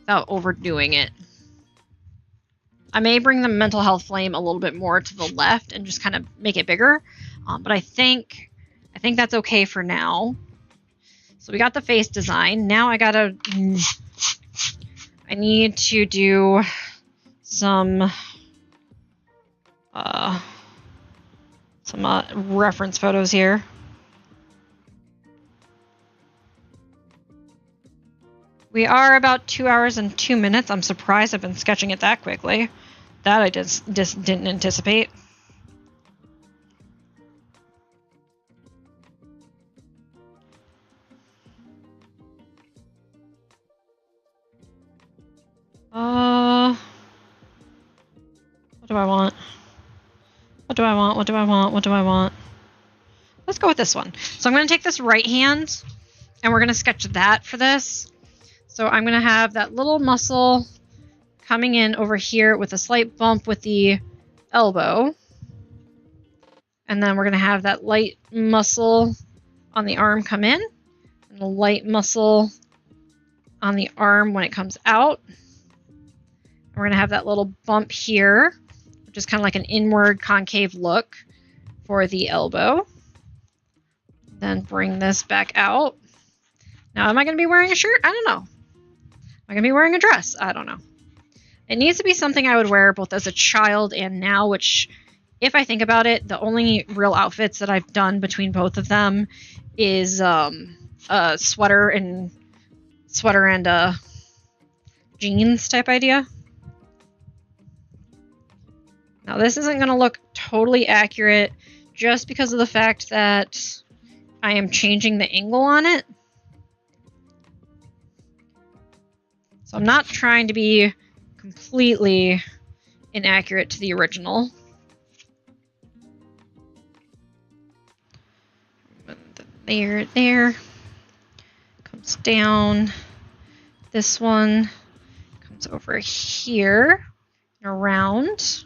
overdoing it. I may bring the mental health flame a little bit more to the left and just kind of make it bigger, but I think that's okay for now. So we got the face design. Now I need to do some reference photos here. We are about 2 hours and 2 minutes. I'm surprised I've been sketching it that quickly. That I just didn't anticipate. What do I want? What do I want? What do I want? What do I want? Let's go with this one. So I'm going to take this right hand, and we're going to sketch that for this. So I'm going to have that little muscle coming in over here with a slight bump with the elbow. And then we're going to have that light muscle on the arm come in, and the light muscle on the arm when it comes out. And we're going to have that little bump here, which is kind of like an inward concave look for the elbow. Then bring this back out. Now, am I going to be wearing a shirt? I don't know. Am I going to be wearing a dress? I don't know. It needs to be something I would wear both as a child and now, which, if I think about it, the only real outfits that I've done between both of them is a sweater and jeans type idea. Now, this isn't going to look totally accurate just because of the fact that I am changing the angle on it. So I'm not trying to be completely inaccurate to the original. There, comes down. this one comes over here and around,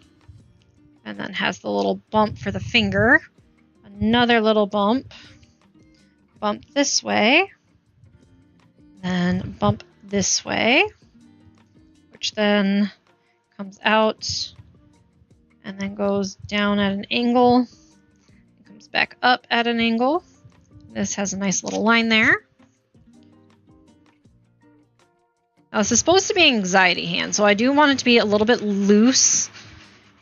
and then has the little bump for the finger. Another little bump this way, then bump this way, which then comes out and then goes down at an angle and comes back up at an angle. This has a nice little line there. Now, this is supposed to be an anxiety hand, so I do want it to be a little bit loose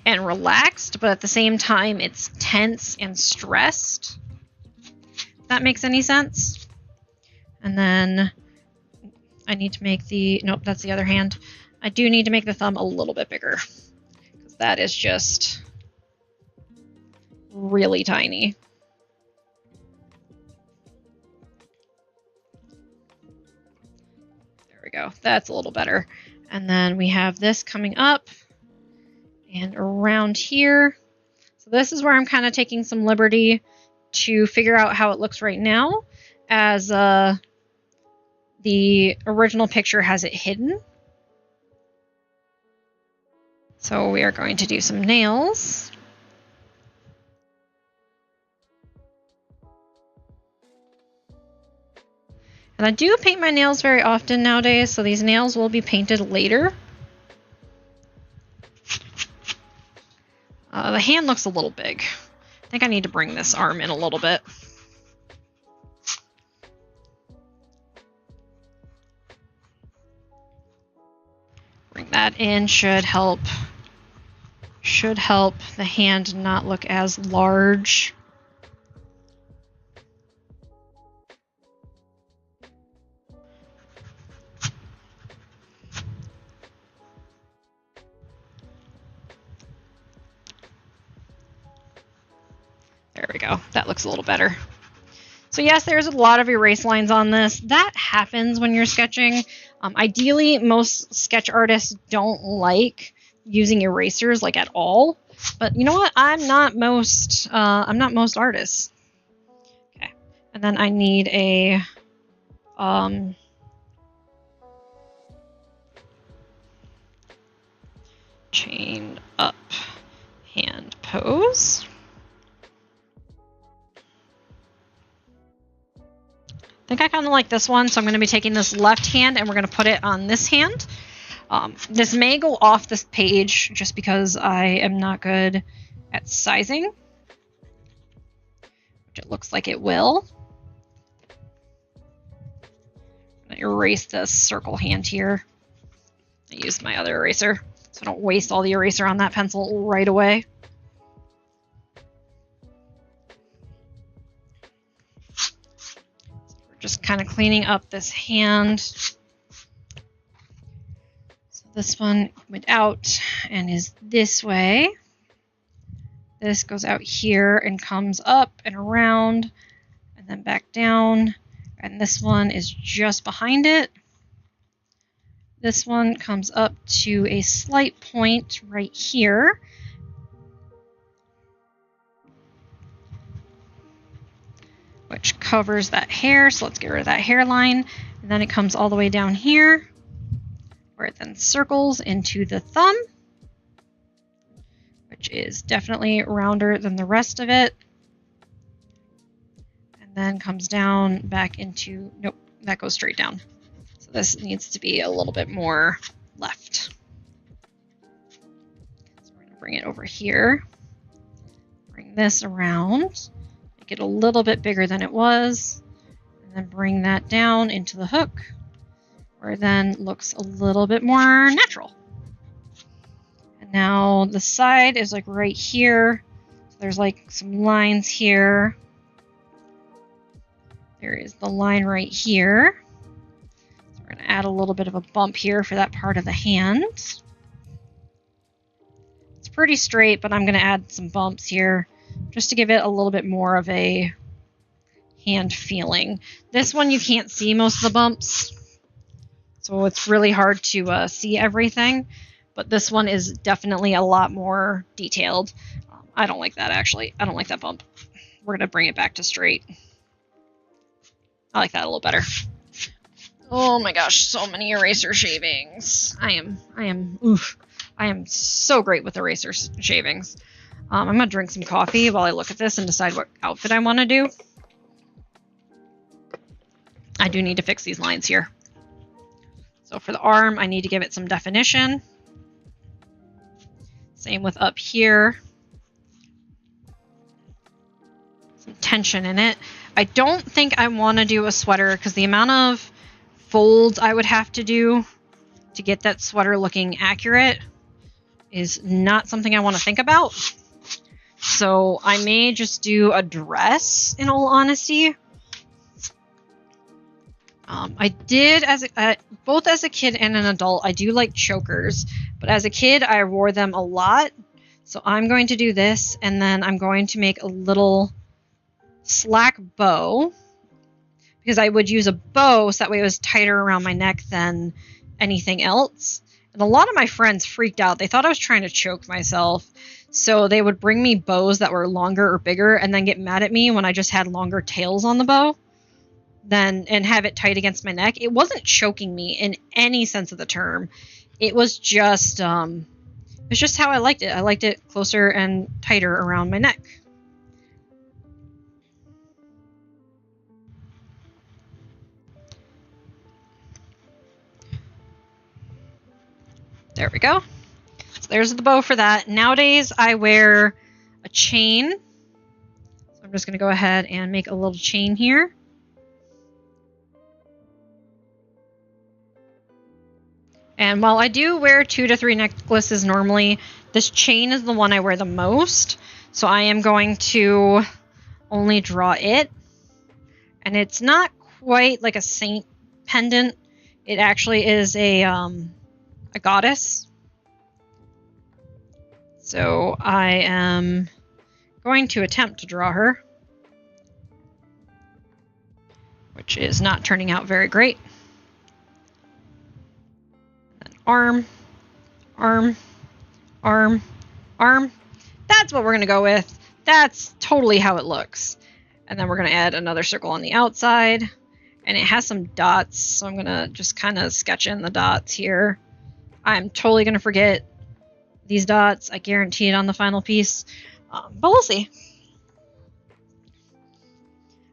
and relaxed, but at the same time, it's tense and stressed. If that makes any sense. And then I need to make the... Nope, that's the other hand. I do need to make the thumb a little bit bigger, because that is just really tiny. There we go. That's a little better. And then we have this coming up and around here. So this is where I'm kind of taking some liberty to figure out how it looks right now, as the original picture has it hidden. So we are going to do some nails. And I do paint my nails very often nowadays, so these nails will be painted later. The hand looks a little big. I think I need to bring this arm in a little bit. Bring that in, should help the hand not look as large. There we go. That looks a little better. So yes, there's a lot of erase lines on this. That happens when you're sketching. Ideally, most sketch artists don't like using erasers like at all. But you know what? I'm not most artists. Okay, and then I need a chained up hand pose. I think I kind of like this one, so I'm going to be taking this left hand and we're going to put it on this hand. This may go off this page just because I am not good at sizing, which it looks like it will. I'm going to erase this circle hand here. I used my other eraser, so I don't waste all the eraser on that pencil right away. Just kind of cleaning up this hand. So this one went out and is this way. This goes out here and comes up and around and then back down. And this one is just behind it. This one comes up to a slight point right here. Which covers that hair, so let's get rid of that hairline. And then it comes all the way down here, where it then circles into the thumb, which is definitely rounder than the rest of it. And then comes down back into, nope, that goes straight down. So this needs to be a little bit more left. So we're gonna bring it over here, bring this around, make it a little bit bigger than it was, and then bring that down into the hook, where it then looks a little bit more natural. And now the side is like right here. So there's like some lines here. There is the line right here. So we're going to add a little bit of a bump here for that part of the hand. It's pretty straight, but I'm going to add some bumps here just to give it a little bit more of a hand feeling. This one you can't see most of the bumps, so it's really hard to see everything, but this one is definitely a lot more detailed. I don't like that, actually. I don't like that bump. We're going to bring it back to straight. I like that a little better. Oh my gosh, so many eraser shavings. I am so great with eraser shavings. I'm gonna drink some coffee while I look at this and decide what outfit I want to do. I do need to fix these lines here. So for the arm, I need to give it some definition. Same with up here. Some tension in it. I don't think I want to do a sweater because the amount of folds I would have to do to get that sweater looking accurate is not something I want to think about. So I may just do a dress, in all honesty. I did, both as a kid and an adult, I do like chokers. But as a kid, I wore them a lot. So I'm going to do this, and then I'm going to make a little slack bow. Because I would use a bow so that way it was tighter around my neck than anything else. And a lot of my friends freaked out. They thought I was trying to choke myself. So they would bring me bows that were longer or bigger and then get mad at me when I just had longer tails on the bow and have it tight against my neck. It wasn't choking me in any sense of the term. It was just how I liked it. I liked it closer and tighter around my neck. There we go. So there's the bow for that. Nowadays, I wear a chain. So I'm just going to go ahead and make a little chain here. And while I do wear 2 to 3 necklaces normally, this chain is the one I wear the most. So I am going to only draw it. And it's not quite like a saint pendant. It actually is a goddess. So I am going to attempt to draw her, which is not turning out very great. Then arm, arm, arm, arm. That's what we're going to go with. That's totally how it looks. And then we're going to add another circle on the outside. And it has some dots, so I'm going to just kind of sketch in the dots here. I'm totally going to forget these dots. I guarantee it on the final piece. But we'll see.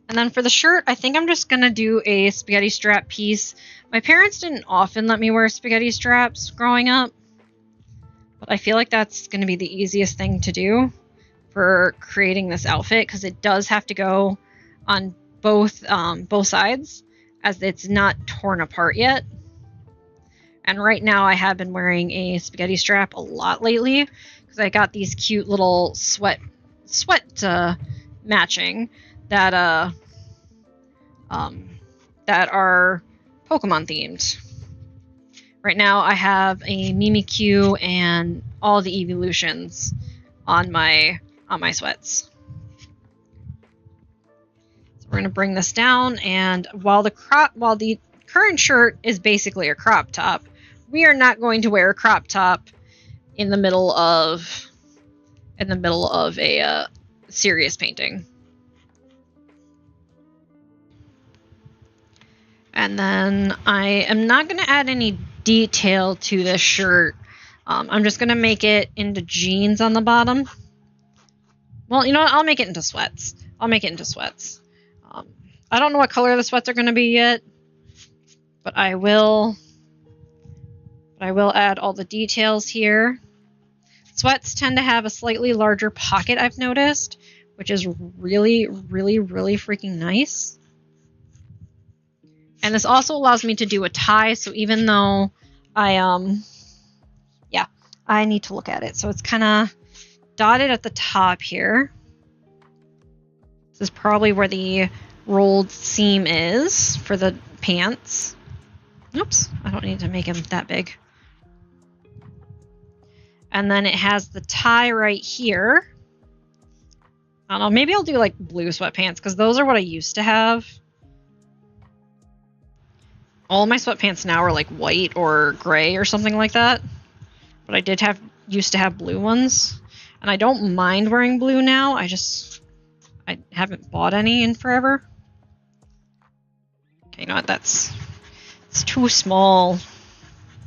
And then for the shirt, I think I'm just going to do a spaghetti strap piece. My parents didn't often let me wear spaghetti straps growing up. But I feel like that's going to be the easiest thing to do for creating this outfit, because it does have to go on both sides, as it's not torn apart yet. And right now I have been wearing a spaghetti strap a lot lately because I got these cute little sweat matching that are Pokemon themed. Right now I have a Mimikyu and all the evolutions on my sweats. So we're going to bring this down, and while the current shirt is basically a crop top, we are not going to wear a crop top in the middle of a serious painting. And then I am not going to add any detail to this shirt. I'm just going to make it into jeans on the bottom. Well, you know what? I'll make it into sweats. I don't know what color the sweats are going to be yet, but I will add all the details here. Sweats tend to have a slightly larger pocket, I've noticed, which is really, really, really freaking nice. And this also allows me to do a tie, so even though I need to look at it. So it's kind of dotted at the top here. This is probably where the rolled seam is for the pants. Oops, I don't need to make them that big. And then it has the tie right here. I don't know, maybe I'll do like blue sweatpants because those are what I used to have. All my sweatpants now are like white or gray or something like that. But I used to have blue ones. And I don't mind wearing blue now. I haven't bought any in forever. Okay, you know what? That's It's too small.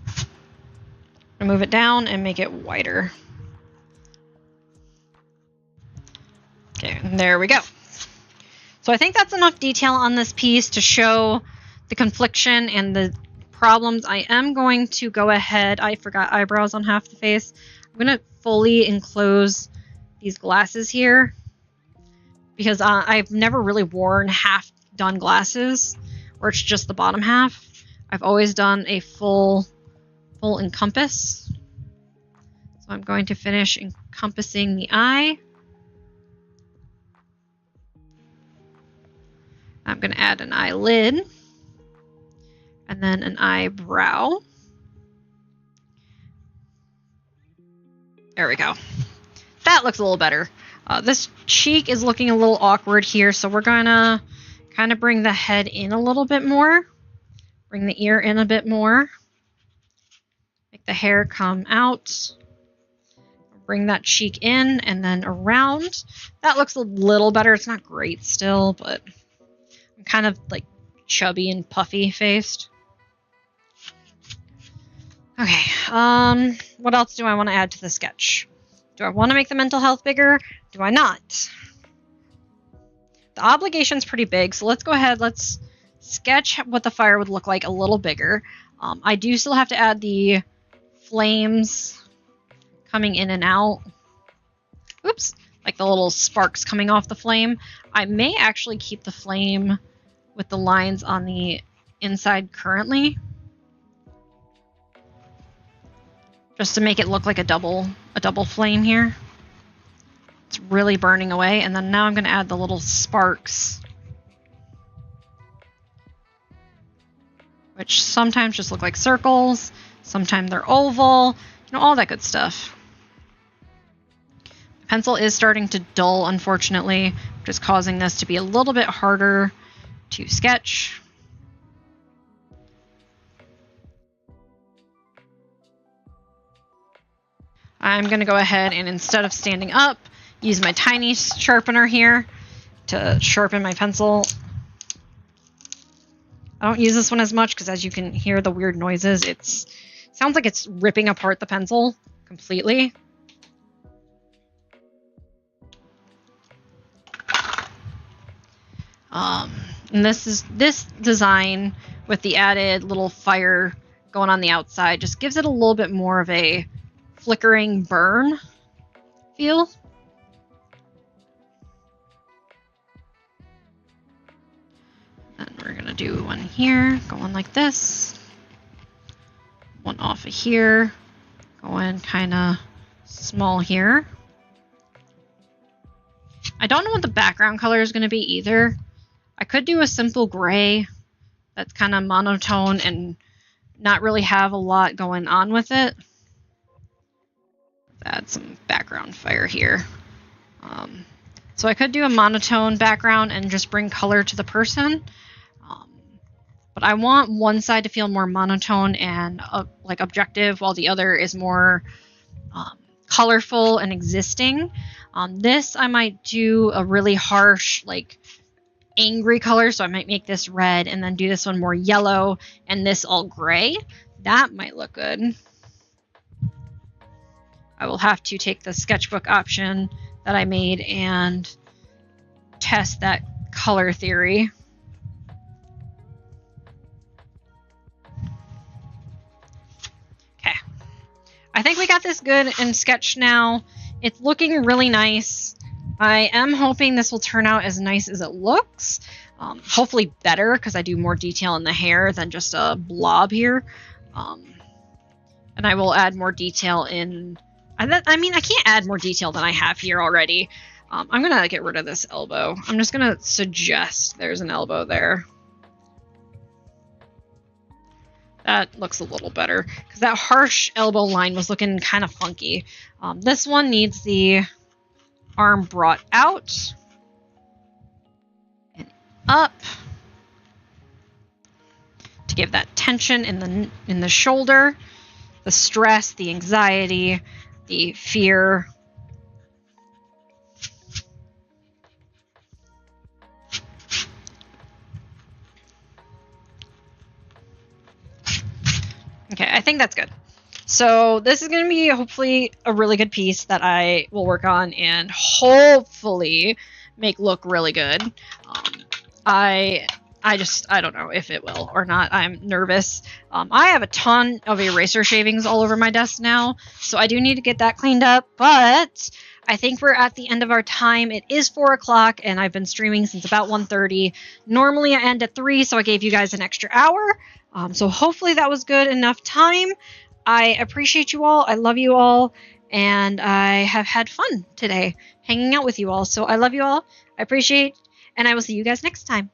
I'm gonna move it down and make it wider. Okay, and there we go. So I think that's enough detail on this piece to show the confliction and the problems. I am going to go ahead. I forgot eyebrows on half the face. I'm going to fully enclose these glasses here because I've never really worn half done glasses where it's just the bottom half. I've always done a full encompass. So I'm going to finish encompassing the eye. I'm going to add an eyelid and then an eyebrow. There we go. That looks a little better. This cheek is looking a little awkward here, so we're going to kind of bring the head in a little bit more. Bring the ear in a bit more. Make the hair come out. Bring that cheek in and then around. That looks a little better. It's not great still, but I'm kind of like chubby and puffy faced. Okay, what else do I want to add to the sketch? Do I want to make the mental health bigger? Do I not? The obligation's pretty big, so let's go ahead, let's sketch what the fire would look like a little bigger. I do still have to add the flames coming in and out. Oops, like the little sparks coming off the flame. I may actually keep the flame with the lines on the inside currently, just to make it look like a double flame here. It's really burning away, and then now I'm going to add the little sparks, which sometimes just look like circles, sometimes they're oval, you know, all that good stuff. The pencil is starting to dull, unfortunately, which is causing this to be a little bit harder to sketch. I'm going to go ahead and, instead of standing up, use my tiny sharpener here to sharpen my pencil. I don't use this one as much because, as you can hear the weird noises, it sounds like it's ripping apart the pencil completely. And this design with the added little fire going on the outside just gives it a little bit more of a flickering burn feel. And we're gonna do one here, going like this. One off of here, going kind of small here. I don't know what the background color is going to be either. I could do a simple gray that's kind of monotone and not really have a lot going on with it. Let's add some background fire here. So I could do a monotone background and just bring color to the person. But I want one side to feel more monotone and like objective, while the other is more colorful and existing. This I might do a really harsh, like angry color, so I might make this red and then do this one more yellow and this all gray. That might look good. I will have to take the sketchbook option that I made and test that color theory. Okay. I think we got this good and sketched now. It's looking really nice. I am hoping this will turn out as nice as it looks. Hopefully better, because I do more detail in the hair than just a blob here. And I will add more detail in... I mean, I can't add more detail than I have here already. I'm going to get rid of this elbow. I'm just going to suggest there's an elbow there. That looks a little better, because that harsh elbow line was looking kind of funky. This one needs the arm brought out and up to give that tension in the shoulder, the stress, the anxiety, the fear. Okay, I think that's good. So this is going to be hopefully a really good piece that I will work on and hopefully make look really good. I don't know if it will or not. I'm nervous. I have a ton of eraser shavings all over my desk now, so I do need to get that cleaned up, but I think we're at the end of our time. It is 4 o'clock, and I've been streaming since about 1:30. Normally I end at 3, so I gave you guys an extra hour. So hopefully that was good enough time. I appreciate you all. I love you all. And I have had fun today hanging out with you all. So I love you all. I appreciate, and I will see you guys next time.